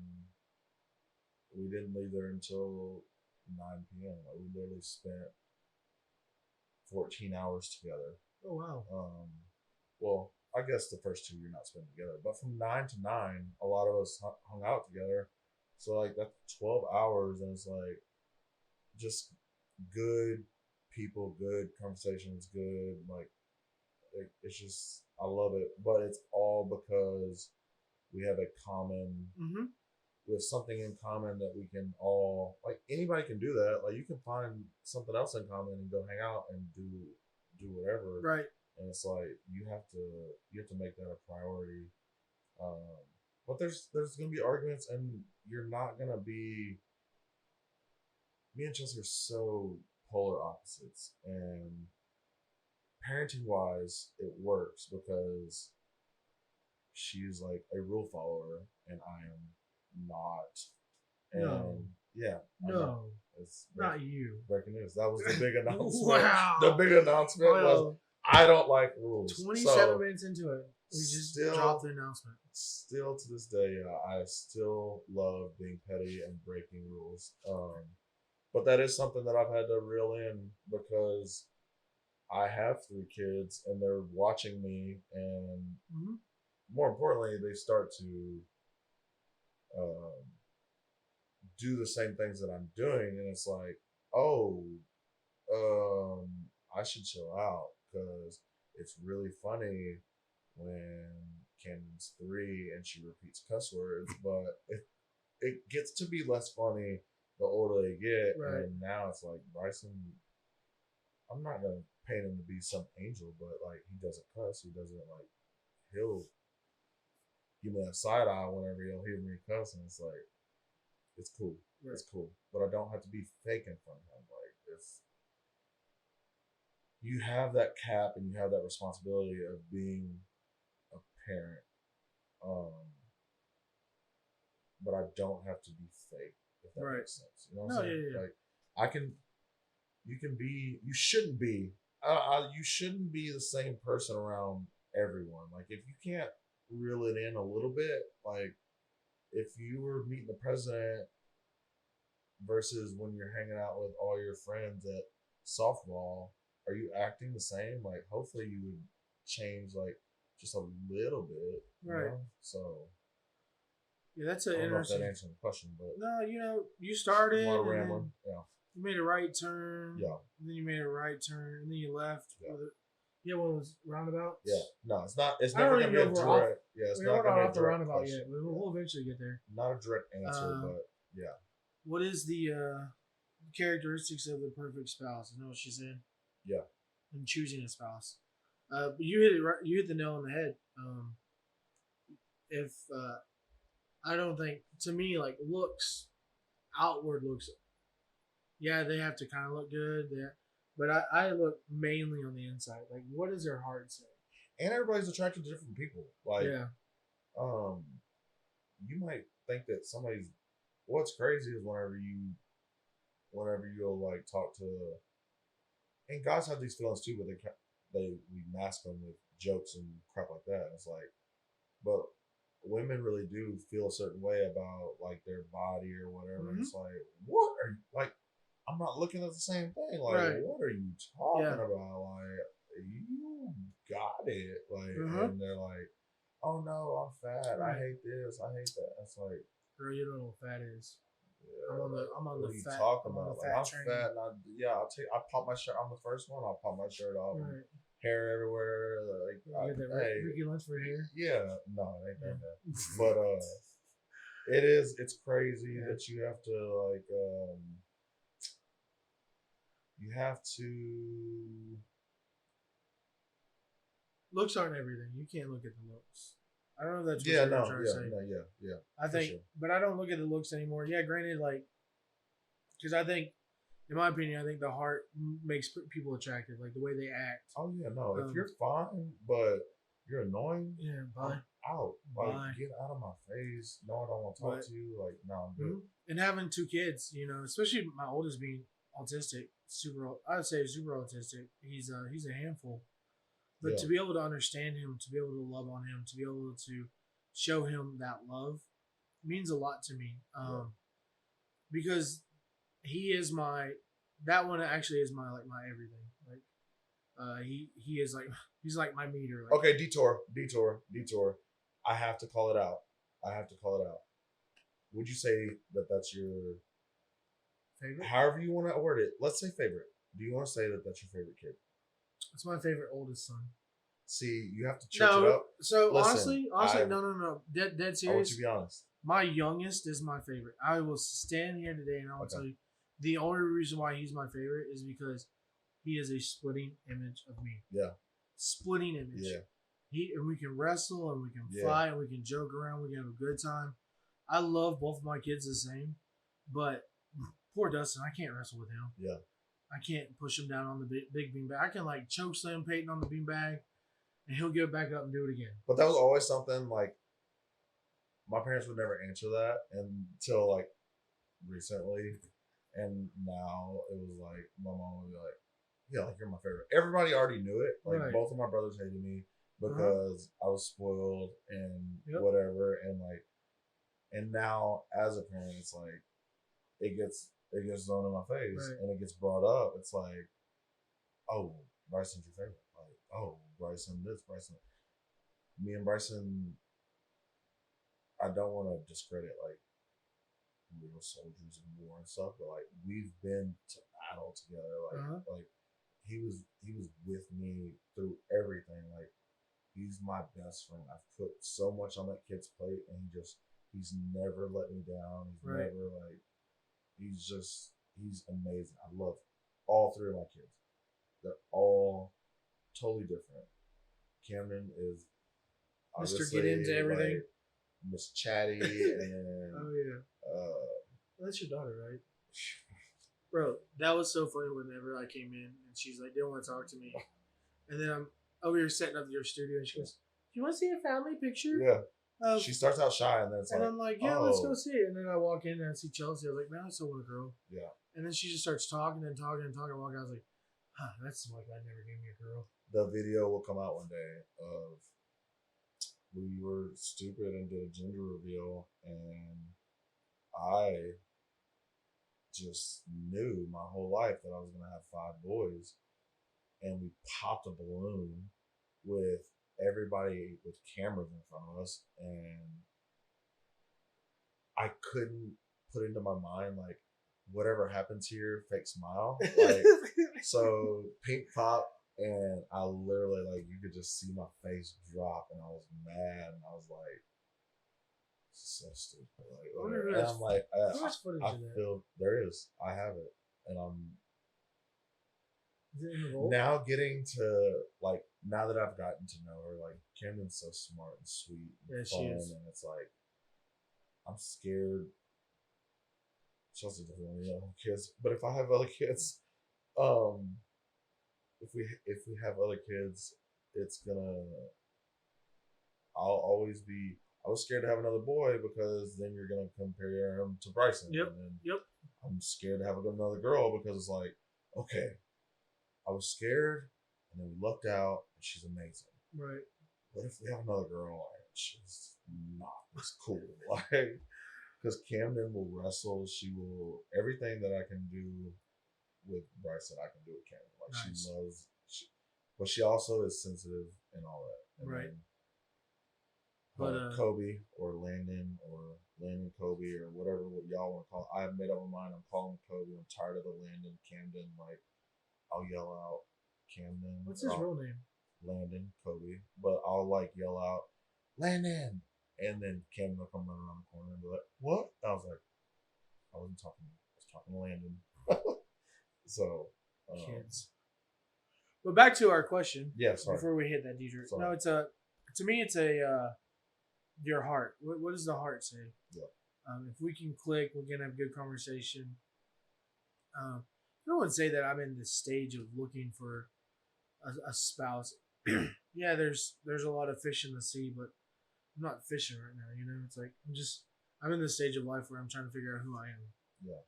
we didn't leave there until 9 p.m. Like we literally spent 14 hours together. Oh wow. Well, I guess the first 2 you're not spending together, but from 9 to 9, a lot of us hung out together. So like that's 12 hours, and it's like just good people, good conversations, good like it's just I love it. But it's all because we have a common with something in common that we can all like anybody can do that. Like you can find something else in common and go hang out and do whatever. Right. And it's like you have to make that a priority. But there's gonna be arguments, and you're not gonna be. Me and Chelsea are so polar opposites, and parenting wise, it works because she's like a rule follower, and I am not. And no. Yeah. No. It's not you. Breaking news. That was the big announcement. Wow. The big announcement was I don't like rules. 27 minutes into it, we just dropped the announcement. Still to this day, I still love being petty and breaking rules. But that is something that I've had to reel in because I have 3 kids and they're watching me, and more importantly, they start to do the same things that I'm doing, and it's like, oh, I should chill out because it's really funny when Cannon's 3 and she repeats cuss words, but it gets to be less funny the older they get. Right. And now it's like Bryson, I'm not gonna paint him to be some angel, but like he doesn't cuss. He doesn't like he'll give me that side eye whenever he'll hear me cuss, and it's like it's cool. Right. It's cool, but I don't have to be fake in front of him. Like it's you have that cap and you have that responsibility of being a parent, but I don't have to be fake. If that makes sense, you know what I'm saying? Yeah. Like you shouldn't be. You shouldn't be the same person around everyone. Like if you can't reel it in a little bit, like if you were meeting the president versus when you're hanging out with all your friends at softball, are you acting the same? Like hopefully you would change like just a little bit, right? Know? So yeah, that's an interesting. I don't know if that answers the question, but no, you started. A lot of rambling. Yeah. You made a right turn. Yeah. And then you made a right turn, and then you left. Yeah. Yeah, one of those roundabouts. Yeah, no, it's not. It's I don't never gonna be a even know if we're direct. Yeah, it's We're not not gonna be a off the direct roundabout question. yet. We'll eventually get there. Not a direct answer, but yeah. What is the characteristics of the perfect spouse? Is that what she said? Yeah. And choosing a spouse. But you hit it right. You hit the nail on the head. If I don't think, to me, like looks, outward looks, yeah, they have to kind of look good. There, but I look mainly on the inside. Like, what does their heart say? And everybody's attracted to different people. Like, Yeah, you might think that somebody's. What's crazy is whenever you'll like talk to, and guys have these feelings too, but we mask them with jokes and crap like that. It's like, but women really do feel a certain way about like their body or whatever. Mhm. It's like, what are you like? I'm not looking at the same thing. Like, Right. what are you talking Yeah. about? Like, you got it. Like, Uh-huh. and they're like, oh no, I'm fat. I Right. hate this. I hate that. It's like, Girl, you don't know what fat is. yeah, I'm on the what the are you fat. talking I'm on about? the Like, fat I'm train. fat, and I pop my shirt. I'm the first one. I'll pop my shirt off. And Right. hair everywhere. Like, You get that Ricky Lunsford hair. yeah, no, it ain't that Yeah. bad. But it's crazy Yeah. that you have to like you have to. Looks aren't everything. You can't look at the looks. I don't know if that's what Yeah, you're no, trying yeah, to say. no, yeah. I for think, sure. but I don't look at the looks anymore. Yeah, granted, like, because I think, in my opinion, I think the heart makes people attractive, like the way they act. Oh yeah, no. If you're fine, but you're annoying, Yeah, bye. I'm out. Like, Bye. get out of my face. No, I don't want to talk to you. Like, no, I'm good. And having 2 kids, especially my oldest being autistic, I would say super autistic. He's a handful. But to be able to understand him, to be able to love on him, to be able to show him that love means a lot to me. Because he is that one actually is my everything. Like he is like he's like my meter. Like, Okay, detour. I have to call it out. Would you say that that's your favorite? however you want to word it? Let's say favorite. Do you want to say that that's your favorite kid? It's my favorite oldest son. See, you have to church it up. So Listen, honestly, no. Dead serious. I want you to be honest. My youngest is my favorite. I will stand here today and I'll tell you the only reason why he's my favorite is because he is a splitting image of me. Yeah. Splitting image. Yeah. And we can wrestle and we can fight and we can joke around. We can have a good time. I love both of my kids the same, but poor Dustin, I can't wrestle with him. Yeah. I can't push him down on the big beanbag. I can like choke slam Peyton on the beanbag, and he'll get back up and do it again. But that was always something like my parents would never answer that until like recently, and now it was like my mom would be like, "Yeah, like you're my favorite." Everybody already knew it. Like both of my brothers hated me because I was spoiled and whatever, and now as a parent, it's like it gets thrown in my face and it gets brought up. It's like, oh, Bryson's your favorite. Like, oh, Bryson this, Bryson. Me and Bryson, I don't want to discredit like we were soldiers in war and stuff, but like we've been to battle together. Like he was with me through everything. Like he's my best friend. I've put so much on that kid's plate, and he's never let me down. He's never like he's amazing. I love all 3 of my kids. They're all totally different. Cameron is Mr. Get into everything. Like, Miss Chatty and oh yeah. That's your daughter, right? Bro, that was so funny whenever I came in and she's like, didn't want to talk to me. And then I'm over here setting up your studio and she goes, do you want to see a family picture? Yeah. She starts out shy and then it's and I'm like, yeah, let's go see it. And then I walk in and I see Chelsea. I was like, man, I still want a girl. Yeah. And then she just starts talking and talking and talking. I walk out, I was like, that's like I never gave me a girl. The video will come out one day of we were stupid and did a gender reveal, and I just knew my whole life that I was going to have 5 boys, and we popped a balloon with everybody with cameras in front of us, and I couldn't put into my mind like whatever happens here, fake smile. Like so, pink pop. And I literally, like, you could just see my face drop, and I was mad, and I was like, so stupid. Like, I wonder whatever. And I'm like, who has footage I of that? feel there is. I have it, and I'm Is it in the vault? now getting to, like, now that I've gotten to know her, like, Camden's so smart and sweet and Yeah, she fun, is. and it's like I'm scared. Chelsea doesn't want any other kids, but if I have other kids, um, if we have other kids, it's gonna. I'll always be. I was scared to have another boy because then you're gonna compare him to Bryson. Yep. And then Yep. I'm scared to have another girl because it's like, okay, I was scared, and then we lucked out, and she's amazing. Right. What if we have another girl and she's not as cool? Like, because Camden will wrestle, she will everything that I can do with Bryson, I can do with Camden. Like, Nice. she loves, but she also is sensitive and all that. And Right. then, But Kobe or Landon Kobe or whatever what y'all want to call it. I have made up my mind. I'm calling him Kobe. I'm tired of the Landon Camden. Like, I'll yell out Camden. what's his real name? Landon Kobe, but I'll like yell out Landon, and then Camden will come running around the corner and be like, "What?" I was like, "I wasn't talking. I was talking to Landon." So, Kids. But back to our question. Yeah, sorry. Before we hit that, Dietrich. Sorry. No, it's a. To me, it's a. Your heart. What does the heart say? Yeah. If we can click, we're gonna have good conversation. I don't want to say that I'm in this stage of looking for a spouse. Yeah, there's a lot of fish in the sea, but I'm not fishing right now. You know, it's like I'm in this stage of life where I'm trying to figure out who I am. Yeah.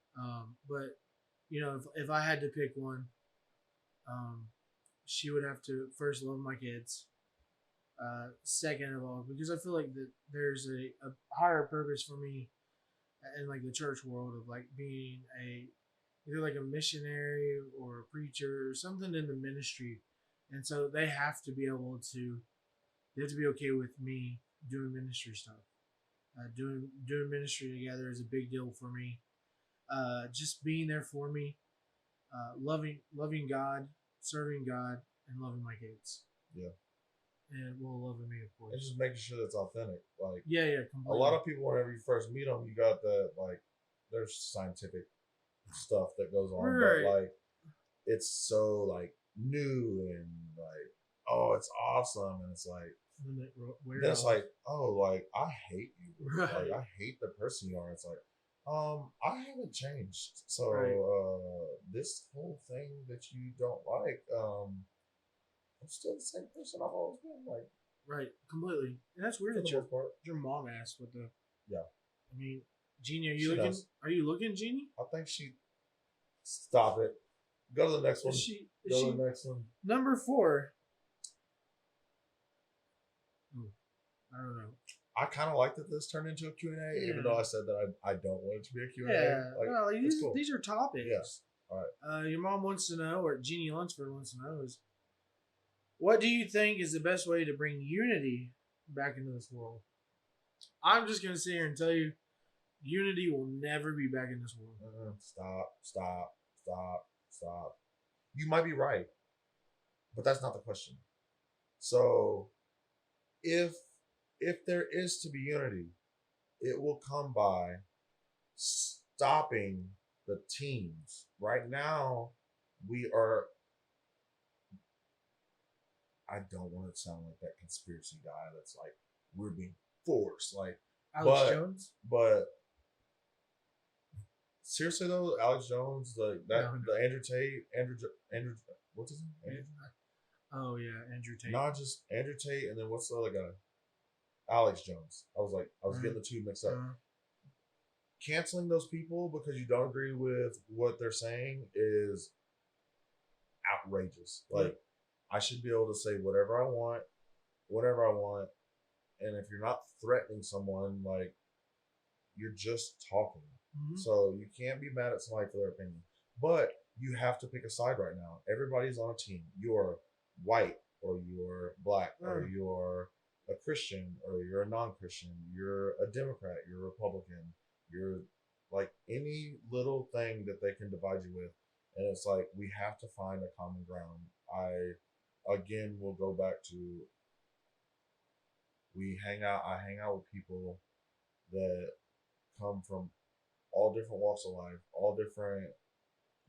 But you know, if I had to pick one, she would have to first love my kids. Second of all, because I feel like that there's a higher purpose for me in like the church world of like being either like a missionary or a preacher or something in the ministry, and so they have to be okay with me doing ministry stuff. Doing ministry together is a big deal for me. Just being there for me, loving God, serving God, and loving my kids. Yeah. And loving me, of course. And just making sure that's authentic. Like, yeah, completely. A lot of people, whenever you first meet them, you got that, like, there's scientific stuff that goes on, right. But like, it's so like new and like, oh, it's awesome, and it's like, then it's like, oh, like, I hate you, right. Like, I hate the person you are. It's like, I haven't changed, so this whole thing that you don't like, I'm still the same person I've always been. Like, right, completely. And that's weird that your mom asked what the. Yeah. I mean, Jeannie, are you looking? Does. Are you looking, Jeannie? I think she. Stop it. Go to the next one. Go to the next one. Number 4. I don't know. I kind of like that this turned into a Q&A, even though I said that I don't want it to be a Q&A. Yeah, like, no, these are topics. Yes. All right. Your mom wants to know, or Jeannie Lunsford wants to know, is what do you think is the best way to bring unity back into this world? I'm just going to sit here and tell you, unity will never be back in this world. Stop. You might be right, but that's not the question. So, if there is to be unity, it will come by stopping the teams. Right now, we are. I don't want to sound like that conspiracy guy that's like, we're being forced. Like, Alex Jones? But seriously though, Alex Jones, the Andrew Tate, Andrew, what's his name? Andrew? Oh yeah, Andrew Tate. Not just Andrew Tate, and then what's the other guy? Alex Jones. I was getting the two mixed up. Canceling those people because you don't agree with what they're saying is outrageous. Like, I should be able to say whatever I want, and if you're not threatening someone, like, you're just talking. Mm-hmm. So you can't be mad at somebody for their opinion. But you have to pick a side right now. Everybody's on a team. You're white, or you're black, or you're a Christian, or you're a non-Christian. You're a Democrat. You're a Republican. You're like any little thing that they can divide you with. And it's like, we have to find a common ground. again, we'll go back to I hang out with people that come from all different walks of life, all different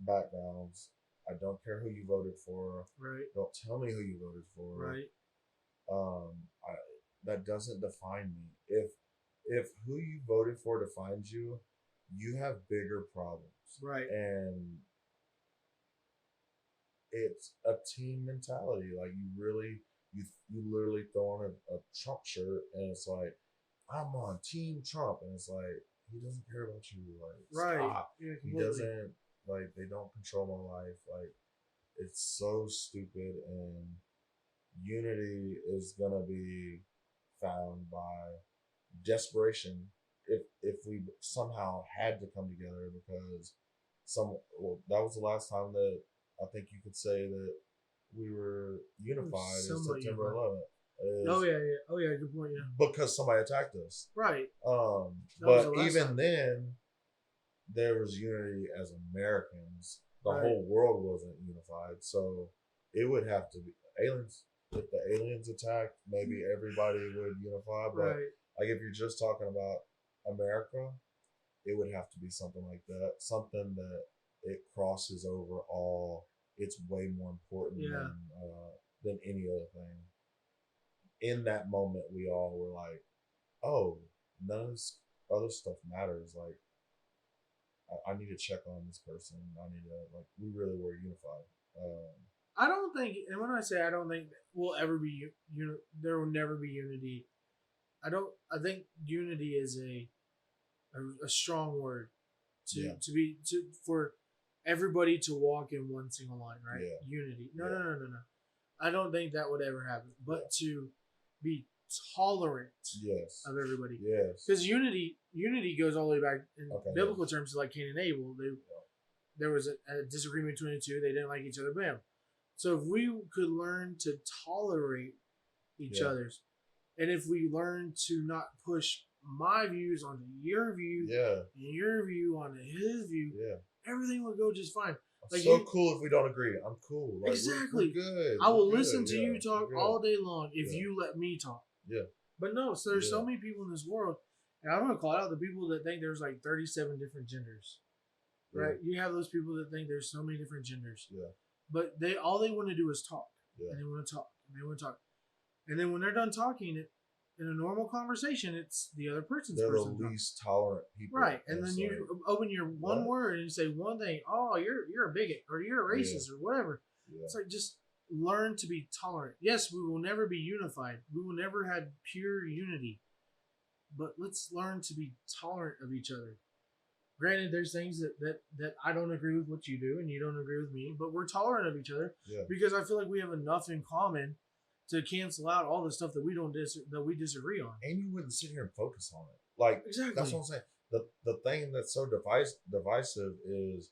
backgrounds. I don't care who you voted for. Right. Don't tell me who you voted for. Right. I, that doesn't define me. If who you voted for defines you, you have bigger problems. Right. And it's a team mentality. Like you literally throw on a Trump shirt and it's like, I'm on Team Trump, and it's like he doesn't care about you. Like Right. stop. Yeah, He doesn't like they don't control my life. Like it's so stupid, and unity is gonna be found by desperation if we somehow had to come together because that was the last time that I think you could say that we were unified in September 11th. Oh yeah, good point. Yeah, because somebody attacked us. Right. But even then, there was unity as Americans. The whole world wasn't unified, so it would have to be aliens. If the aliens attacked, maybe everybody would unify. But like if you're just talking about America, it would have to be something like that. Something that it crosses over all. It's way more important than any other thing. In that moment, we all were like, "Oh, none of this other stuff matters." Like, I need to check on this person. I need to we really were unified. I don't think, and when I say I don't think we'll ever be there will never be unity. I think unity is a strong word for everybody to walk in one single line, right? Yeah. Unity. No. I don't think that would ever happen. But to be tolerant of everybody. Yes. Because unity goes all the way back in biblical terms to like Cain and Abel. There was a disagreement between the two. They didn't like each other. Bam. So if we could learn to tolerate each other's, and if we learn to not push my views onto your view, and your view onto his view, everything would go just fine. Like cool if we don't agree. I'm cool. Like, exactly. We're good. I will listen to you talk all day long if you let me talk. Yeah. But no, so there's so many people in this world, and I'm gonna call out the people that think there's like 37 different genders. Right? You have those people that think there's so many different genders. Yeah. But all they want to do is talk. Yeah. And they want to talk. And they want to talk. And then when they're done talking, in a normal conversation, it's the other person's They're the least tolerant people. Right. And then you open your one word and you say one thing, oh, you're a bigot or you're a racist or whatever. Yeah. It's like just learn to be tolerant. Yes, we will never be unified. We will never have pure unity. But let's learn to be tolerant of each other. Granted, there's things that I don't agree with what you do and you don't agree with me, but we're tolerant of each other because I feel like we have enough in common to cancel out all the stuff that we disagree on. And you wouldn't sit here and focus on it. Like, exactly. That's what I'm saying. The thing that's so divisive is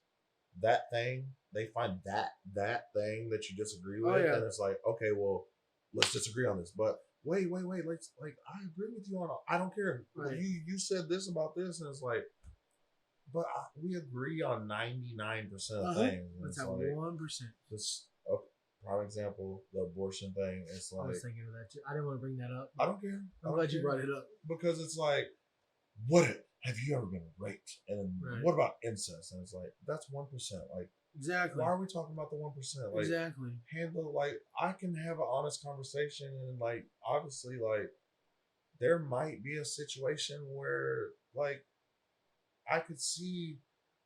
that thing. They find that thing that you disagree with, and it's like, okay, well, let's disagree on this. But wait. Let's I agree with you on. I don't care. Right. You said this about this, and it's like. But we agree on 99% of things. Let's have 1%. Just a prime example, the abortion thing. It's like I was thinking of that too. I didn't want to bring that up. I don't care. I'm glad you brought it up because it's like, what have you ever been raped? And what about incest? And it's like that's 1%. Like exactly. Why are we talking about the 1%? Like exactly. Handle I can have an honest conversation and obviously there might be a situation where I could see,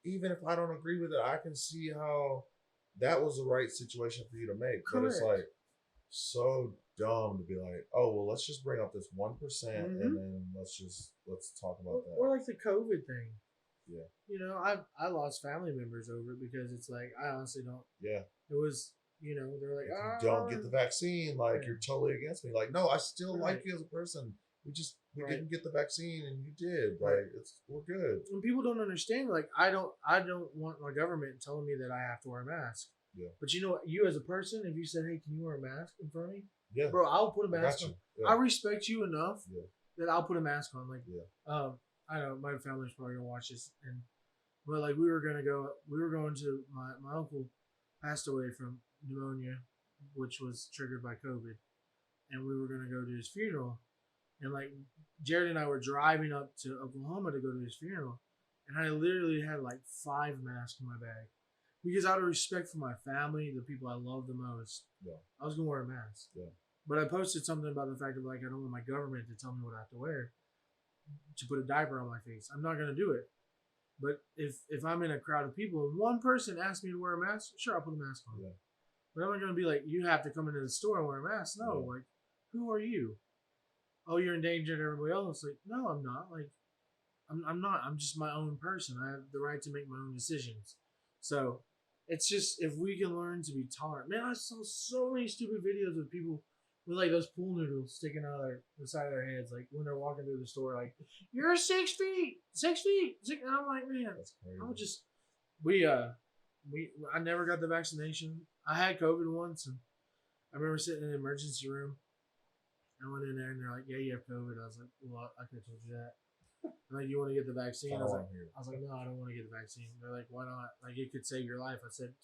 even if I don't agree with it, I can see how that was the right situation for you to make. Correct. But it's so dumb to be like, oh, well, let's just bring up this 1% and then let's talk about that. Or like the COVID thing. Yeah. You know, I lost family members over it because it's like, I honestly don't. Yeah. It was, they're like, if you don't get the vaccine, you're totally against me. Like, no, I still like you as a person. We didn't get the vaccine and you did. We're good. And people don't understand. I don't want my government telling me that I have to wear a mask. Yeah. But you as a person, if you said, "Hey, can you wear a mask in front of me?" Yeah. Bro, I'll put a mask on. Yeah. I respect you enough that I'll put a mask on. I know my family's probably gonna watch this, but we were going to my uncle passed away from pneumonia which was triggered by COVID, and we were gonna go to his funeral, and like Jared and I were driving up to Oklahoma to go to his funeral, and I literally had like 5 masks in my bag because out of respect for my family, the people I love the most, Yeah. I was gonna wear a mask. Yeah. But I posted something about the fact of like I don't want my government to tell me what I have to wear to put a diaper on my face. I'm not gonna do it. But if I'm in a crowd of people and one person asks me to wear a mask, sure I'll put a mask on. Yeah. But I'm not gonna be like, you have to come into the store and wear a mask. No, Yeah. like, who are you? Oh, you're endangering everybody else. Like, no, I'm not. Like, I'm not. I'm just my own person. I have the right to make my own decisions. So it's just if we can learn to be tolerant. Man, I saw so many stupid videos of people with like those pool noodles sticking out of the side of their heads, like when they're walking through the store, like you're 6 feet, 6 feet. And I'm like, man, That's crazy. I would just I never got the vaccination. I had COVID once, and I remember sitting in the emergency room. I went in there and they're like, "Yeah, you have COVID." I was like, "Well, I could have told you that." They're like, "You want to get the vaccine?" I was like, "No, I don't want to get the vaccine." They're like, "Why not? Like, it could save your life." I said,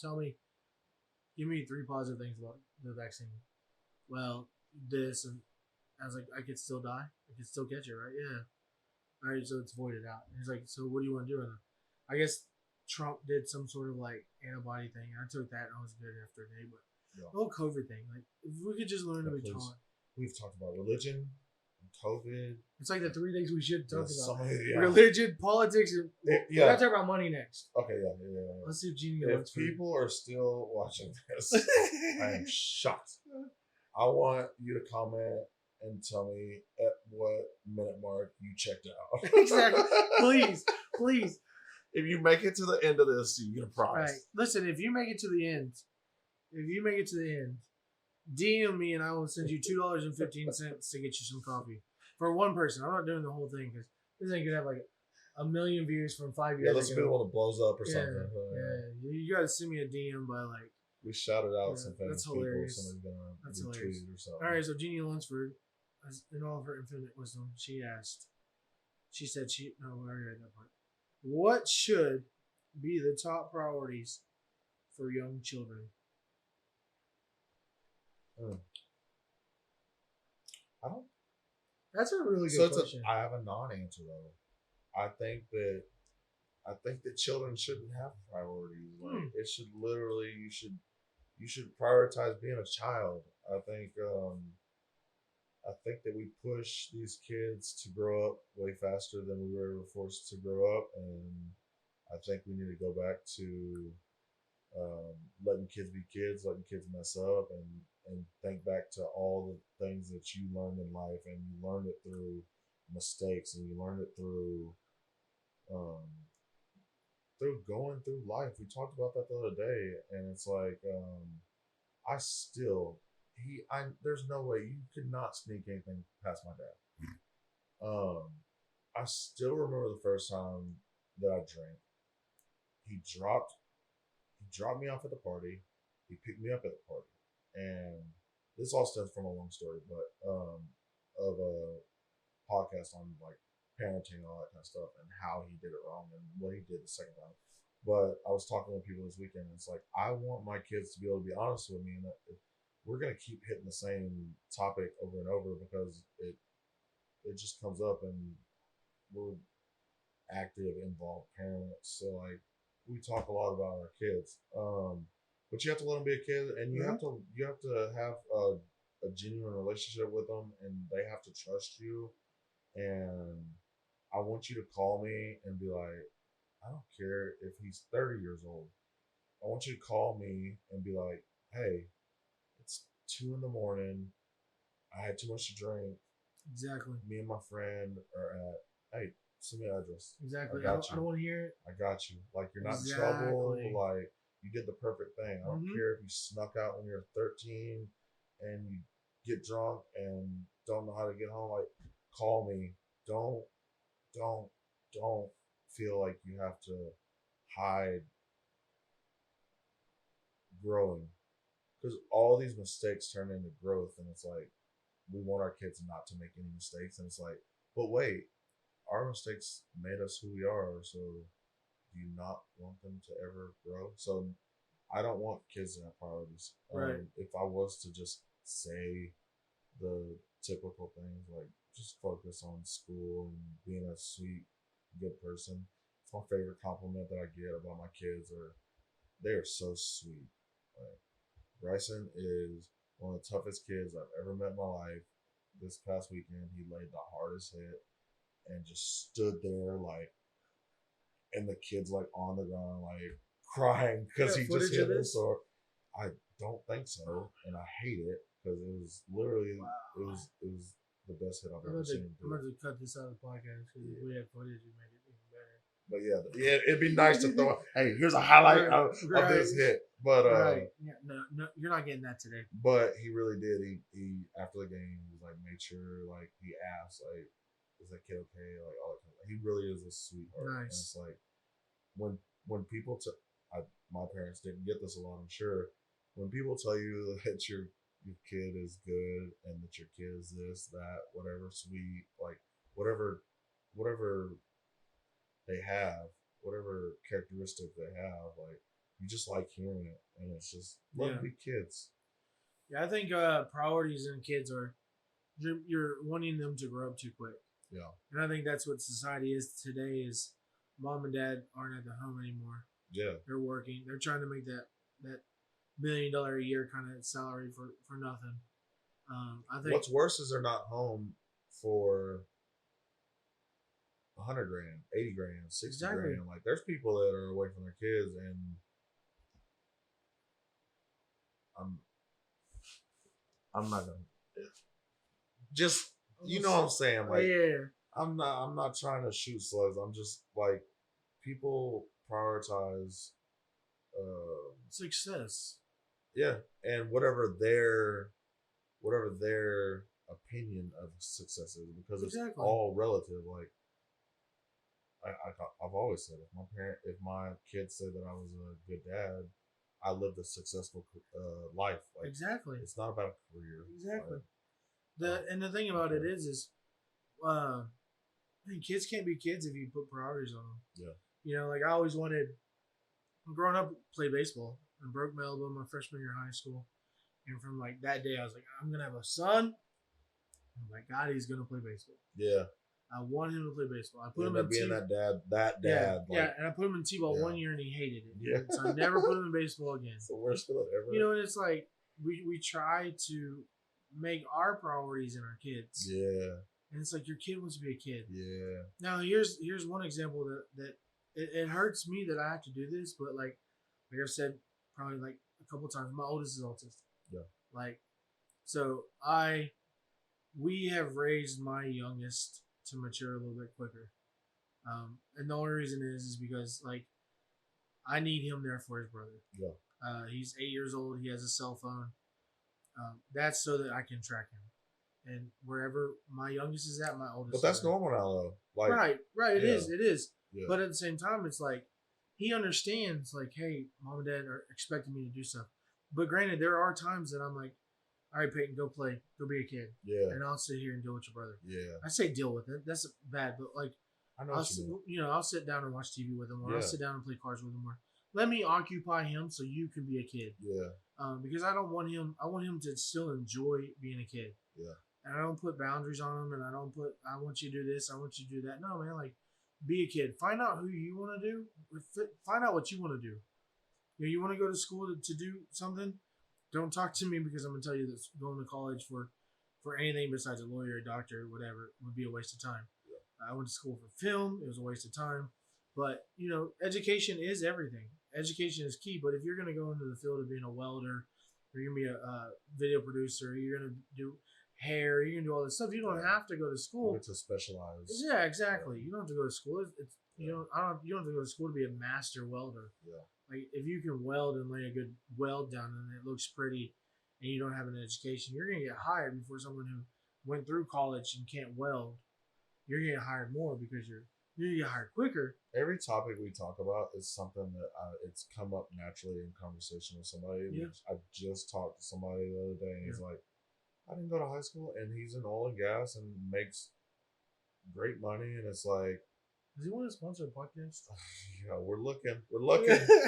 give me 3 positive things about the vaccine." Well, this and I was like, "I could still die. I could still catch it, right?" Yeah. All right, so it's voided out. He's like, "So what do you want to do?" And I guess Trump did some sort of like antibody thing. I took that and I was good after a day. But the whole COVID thing, like, if we could just learn to be tolerant. We've talked about religion, COVID. It's like the 3 things we should talk about: yeah. religion, politics, and we gotta talk about money next. Okay, yeah. Let's see if Jeannie If people are still watching this, I am shocked. I want you to comment and tell me at what minute mark you checked out. Exactly. Please. If you make it to the end of this, you get a prize. Right. Listen, if you make it to the end, DM me and I will send you $2.15 to get you some coffee for one person. I'm not doing the whole thing because this ain't gonna have like a million views from 5 years ago. Yeah, let's be the one that blows up or something. Yeah, you gotta send me a DM by like. We shouted out some famous that's hilarious. people. Somebody's gonna that's retweet hilarious. or something. All right, so Jeannie Lunsford, in all of her infinite wisdom, she said no, I already read that part. What should be the top priorities for young children? I don't. That's a really good question. I have a non-answer though. I think that children shouldn't have priorities. Like it should literally, you should prioritize being a child. I think that we push these kids to grow up way faster than we were ever forced to grow up, and I think we need to go back to letting kids be kids, letting kids mess up, and think back to all the things that you learned in life, and you learned it through mistakes, and you learned it through going through life. We talked about that the other day, and it's like there's no way you could not sneak anything past my dad. I still remember the first time that I drank. He dropped me off at the party. He picked me up at the party, and this all stems from a long story, but of a podcast on like parenting and all that kind of stuff, and how he did it wrong and what he did the second time. But I was talking with people this weekend, and it's like I want my kids to be able to be honest with me, and we're gonna keep hitting the same topic over and over because it just comes up, and we're active, involved parents, so like we talk a lot about our kids. But you have to let them be a kid, and you have to have a genuine relationship with them, and they have to trust you. And I want you to call me and be like, I don't care if he's 30 years old. I want you to call me and be like, hey, it's 2 a.m. I had too much to drink. Exactly. Me and my friend are at, hey, send me an address. Exactly. I don't want to hear it. I got you. Like, you're not in trouble. Like, you did the perfect thing. I don't care if you snuck out when you're 13 and you get drunk and don't know how to get home. Like, call me. Don't feel like you have to hide growing, because all these mistakes turn into growth, and it's like we want our kids not to make any mistakes, and it's like, but wait, our mistakes made us who we are, so do you not want them to ever grow? So I don't want kids to have priorities. Right. If I was to just say the typical things like just focus on school and being a sweet, good person, it's my favorite compliment that I get about my kids. Are they are so sweet. Like Bryson is one of the toughest kids I've ever met in my life. This past weekend, he laid the hardest hit and just stood there like, and the kid's like on the ground like crying because he just hit us. Or I don't think so, and I hate it because it was literally it was the best hit I've ever seen. I'm going to cut this out of the podcast because if we have footage, we make it even better. But yeah, it'd be nice to throw. Hey, here's a highlight of this hit. But yeah, no, you're not getting that today. But he really did. He after the game, he was like, made sure like he asked like, is that kid okay? Like all that. He really is a sweetheart. Nice. And it's like when people my parents didn't get this a lot, I'm sure. When people tell you that your kid is good and that your kid is this, that, whatever, sweet, like whatever they have, whatever characteristic they have, like you just like hearing it, and it's just let them be kids. Yeah, I think priorities in kids are you're wanting them to grow up too quick. Yeah, and I think that's what society is today. Is mom and dad aren't at the home anymore. Yeah, they're working. They're trying to make that $1 million a year kind of salary for nothing. I think what's worse is they're not home for 100 grand, 80 grand, 60 grand. Like there's people that are away from their kids, and I'm not gonna just you know what I'm saying. Like I'm not trying to shoot slugs. I'm just like people prioritize success. Yeah, and whatever their opinion of success is, because it's all relative. Like I've always said, if my kids say that I was a good dad, I lived a successful life. Like, exactly. It's not about a career. Exactly. And the thing about it is kids can't be kids if you put priorities on them. Yeah. You know, like I always wanted, growing up, play baseball. I broke my elbow my freshman year of high school. And from like that day, I was like, I'm going to have a son. I'm like, God, he's going to play baseball. Yeah. I want him to play baseball. I put him in being that dad. Yeah, and I put him in T-ball 1 year and he hated it. Yeah. So I never put him in baseball again. It's the worst feeling ever. You know, and it's like we try to make our priorities in our kids. Yeah. And it's like your kid wants to be a kid. Yeah. Now here's one example that it hurts me that I have to do this, but like I've said probably like a couple of times, my oldest is autistic. Yeah. Like, so we have raised my youngest to mature a little bit quicker. And the only reason is because like I need him there for his brother. Yeah. He's 8 years old. He has a cell phone. That's so that I can track him. And wherever my youngest is at, my oldest. But that's normal now, though. Like, right. It is. Yeah. But at the same time, it's like he understands. Like, hey, mom and dad are expecting me to do stuff. But granted, there are times that I'm like, all right, Peyton, go play, go be a kid. Yeah. And I'll sit here and deal with your brother. Yeah. I say deal with it. That's bad, but like, I know I'll sit down and watch TV with him, or I'll sit down and play cards with him, or let me occupy him so you can be a kid. Yeah. Because I don't want him. I want him to still enjoy being a kid. Yeah. And I don't put boundaries on him, and I want you to do this, I want you to do that. No, man, like, be a kid. Find out who you want to do. Find out what you want to do. You want to go to school to do something? Don't talk to me because I'm going to tell you that going to college for anything besides a lawyer, a doctor, whatever, would be a waste of time. Yeah. I went to school for film. It was a waste of time. But, education is everything. Education is key. But if you're going to go into the field of being a welder, or you're going to be a video producer, or you're going to do hair, you're going to do all this stuff, you don't have to go to school. To specialize. Yeah, exactly. You don't have to go to school. You don't have to go to school to be a master welder. Yeah. Like, if you can weld and lay a good weld down and it looks pretty and you don't have an education, you're going to get hired before someone who went through college and can't weld. You're going to get hired more because you're going to get hired quicker. Every topic we talk about is something that it's come up naturally in conversation with somebody. Yeah. I just talked to somebody the other day and he's like, I didn't go to high school, and he's in oil and gas and makes great money. And it's like, Does he want to sponsor a podcast? Yeah, we're looking.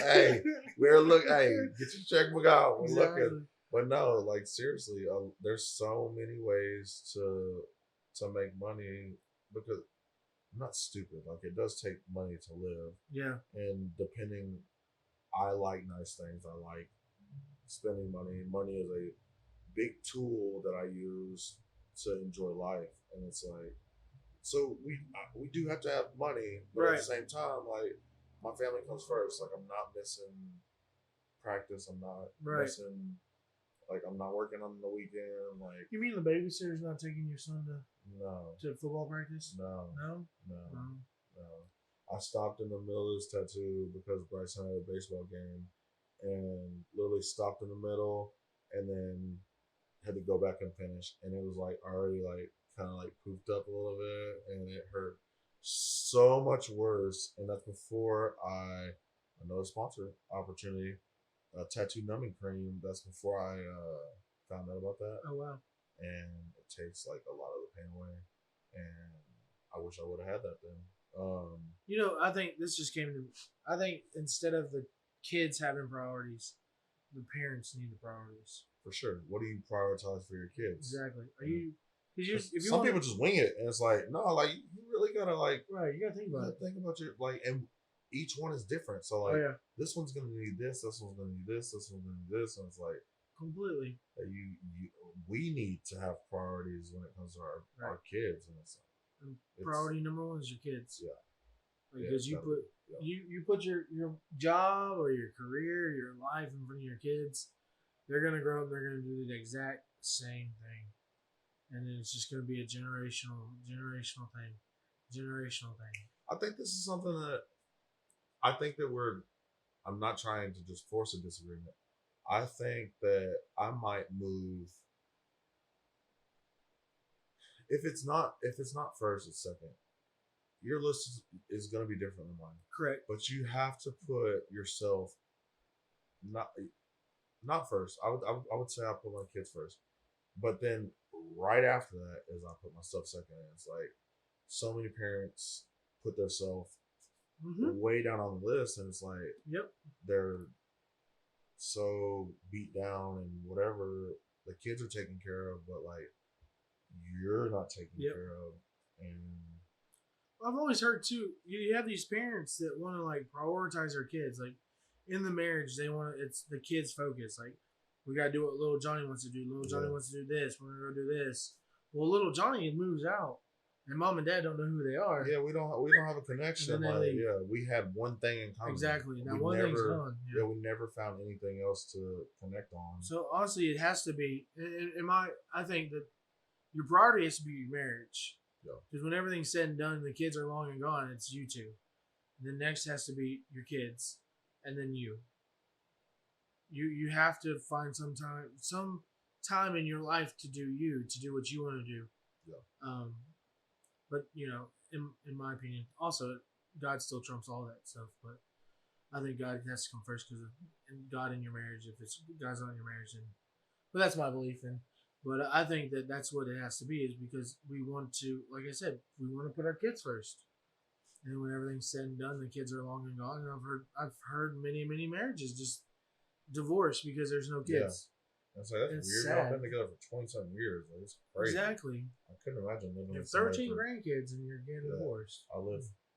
Hey, Hey, get your checkbook out. We're looking. But no, like seriously, there's so many ways to make money because I'm not stupid. Like it does take money to live. Yeah. And depending, I like nice things. I like spending money. Money is a big tool that I use to enjoy life, and it's like, so we do have to have money, but right. at the same time, like my family comes first. Like I'm not missing practice. I'm not missing. Like I'm not working on the weekend. Like you mean the babysitter's not taking your son to football practice? No. No. I stopped in the middle of this tattoo because Bryson had a baseball game, and literally stopped in the middle, and then had to go back and finish, and it was like already like kind of like poofed up a little bit, and it hurt so much worse. And that's before another sponsor opportunity, a tattoo numbing cream. That's before I found out about that. Oh wow! And it takes like a lot of the pain away, and I wish I would have had that then. I think this just came to me. I think instead of the kids having priorities, the parents need the priorities. For sure. What do you prioritize for your kids? Exactly. Are you? Because some people just wing it, and it's like, no, like you really gotta like. Right. You gotta think about it. Think about your like, and each one is different. So like, this one's gonna need this. This one's gonna need this. This one's gonna need this, and it's like completely. We need to have priorities when it comes to our kids, and it's like priority number one is your kids. Yeah. Because you put your job or your career, your life in front of your kids, they're gonna grow up. They're gonna do the exact same thing, and then it's just gonna be a generational thing. I think this is something that I'm not trying to just force a disagreement. I think that I might move if it's not first, it's second. Your list is going to be different than mine. Correct. But you have to put yourself not first. I would say I put my kids first, but then right after that is I put myself second. And it's like so many parents put themselves way down on the list, and it's like they're so beat down and whatever. The kids are taken care of, but like you're not taken care of, and I've always heard too. You have these parents that want to like prioritize their kids. Like in the marriage, they want it's the kids' focus. Like we gotta do what little Johnny wants to do. Little Johnny wants to do this. We're gonna go do this. Well, little Johnny moves out, and mom and dad don't know who they are. Yeah, we don't have a connection. Like, we had one thing in common. Exactly. Now one thing's gone. Yeah, we never found anything else to connect on. So honestly, it has to be. I think that your priority has to be your marriage. Because when everything's said and done, the kids are long and gone. It's you two. And then next has to be your kids, and then you. You have to find some time in your life to do what you want to do. Yeah. But in my opinion, also God still trumps all that stuff. But I think God has to come first because God in your marriage. If it's God's not in your marriage, then. But that's my belief in. But I think that that's what it has to be, is because we want to, like I said, we want to put our kids first. And when everything's said and done, the kids are long and gone. And I've heard many marriages just divorced because there's no kids. Yeah. That's weird. I've been together for 20-something years. Like, it's crazy. Exactly. I couldn't imagine living with 13 grandkids and you're getting divorced.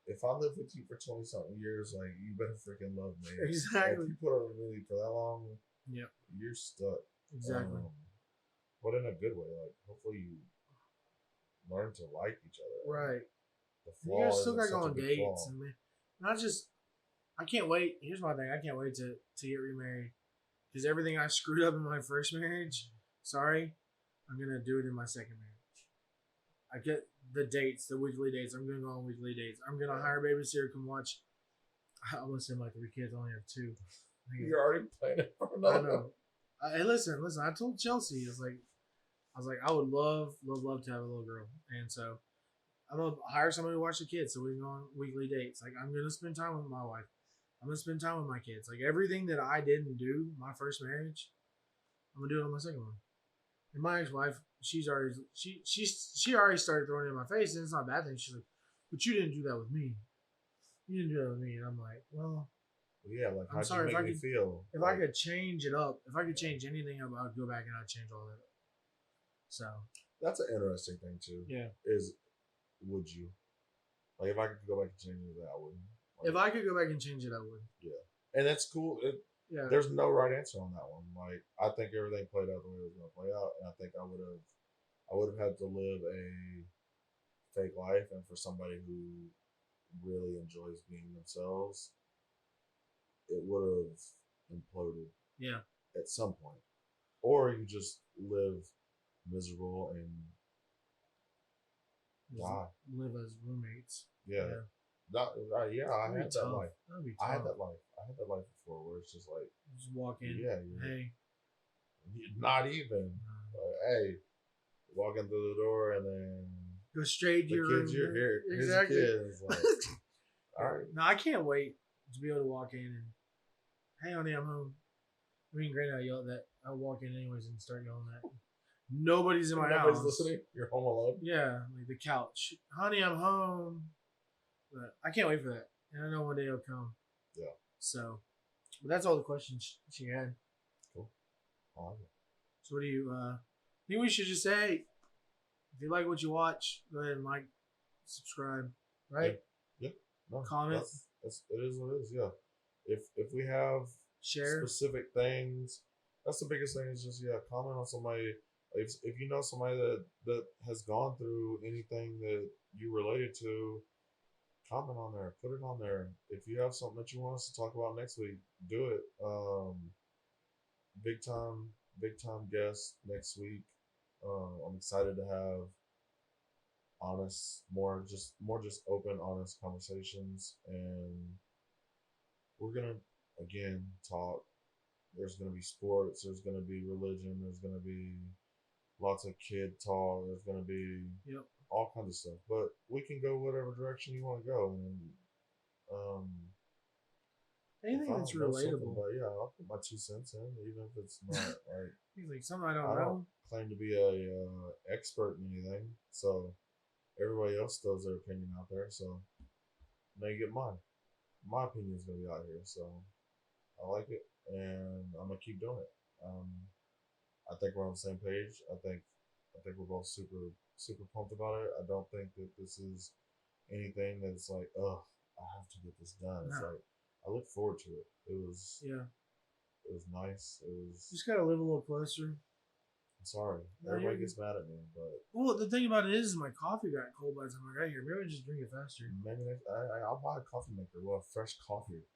If I live with you for 20-something years, like, you better freaking love me. Exactly. If you put up with me for that long, you're stuck. Exactly. But in a good way. Like, hopefully you learn to like each other. Right. The flaw you still got to go on dates. Flaw. And not just, I can't wait. Here's my thing. I can't wait to get remarried. Because everything I screwed up in my first marriage, sorry, I'm going to do it in my second marriage. I get the dates, the weekly dates. I'm going to go on weekly dates. I'm going to hire a babysitter, come watch. I almost said my 3 kids, I only have 2. You're already planning for another. I know. Hey, listen. I told Chelsea, I was like, I would love to have a little girl, and so I'm gonna hire somebody to watch the kids, so we can go on weekly dates. Like I'm gonna spend time with my wife. I'm gonna spend time with my kids. Like everything that I didn't do my first marriage, I'm gonna do it on my second one. And my ex-wife, she already started throwing it in my face, and it's not a bad thing. She's like, but you didn't do that with me. You didn't do that with me, and I'm like, well, Yeah, like I'm how'd sorry you if make I me could, feel? if I could change it up, if I could change anything up, I'd go back and I'd change all that up. So That's an interesting thing too. yeah, Is would you like if I could go back and change it, I wouldn't. Like, if I could go back and change it, I would. yeah, and that's cool. Yeah, There's no right answer on that one. Like I think everything played out the way it was going to play out, and I think I would have had to live a fake life, and for somebody who really enjoys being themselves, it would have imploded yeah. at some point, or you just live miserable and Just die. live as roommates. Yeah, Yeah. yeah. I That'd be had that tough. life. That'd be I tough. had that life. I had that life before, where it's just like, Just walk in. yeah, Hey. not even. Hey, walking through the door and then Go straight to the your kids, room. you're here. Exactly. Here's a kid. It's like, all right. No, I can't wait to be able to walk in and, hey, honey, I'm home. I mean, granted, I yell at that. I walk in anyways and start yelling at. Nobody's in my Nobody's house. listening. You're home alone. Yeah, like the couch. Honey, I'm home. But I can't wait for that. And I know one day it'll come. Yeah. So, but that's all the questions she had. Cool. I like it. So what do you think we should just say? If you like what you watch, go ahead and like, subscribe, right? Yeah. No, Comment. it is what it is. Yeah. If we have Share. specific things, that's the biggest thing. Is just comment on somebody. If you know somebody that has gone through anything that you related to, comment on there. Put it on there. If you have something that you want us to talk about next week, do it. Big time guest next week. I'm excited to have honest, more just open, honest conversations, and we're gonna again talk. There's gonna be sports. There's gonna be religion. There's gonna be lots of kid talk. There's gonna be all kinds of stuff. But we can go whatever direction you want to go, and anything that's relatable. But yeah, I'll put my 2 cents in, even if it's not like like something I don't know. Claim to be a expert in anything, so everybody else throws their opinion out there. So now you get mine. My opinion is gonna be out here, so I like it, and I'm gonna keep doing it. I think we're on the same page. I think we're both super pumped about it. I don't think that this is anything that's like, oh, I have to get this done. It's like I look forward to it. It was nice. It was just gotta live a little closer. I'm sorry. Everybody gets mad at me, but well, the thing about it is my coffee got cold by the time I got here. Maybe I just drink it faster. Maybe I'll buy a coffee maker. Well, fresh coffee.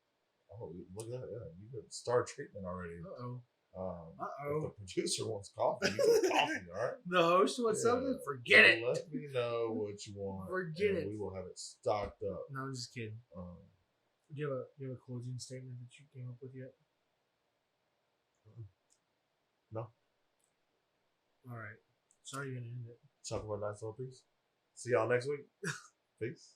Oh, look at that! Yeah, you could start treatment already. If the producer wants coffee, you get coffee. All right. The host wants something. Forget it. Let me know what you want. Forget it. We will have it stocked up. No, I'm just kidding. Do you have a closing statement that you came up with yet? No. All right. Sorry, you're gonna end it. Talk about nice little piece. See y'all next week. Peace.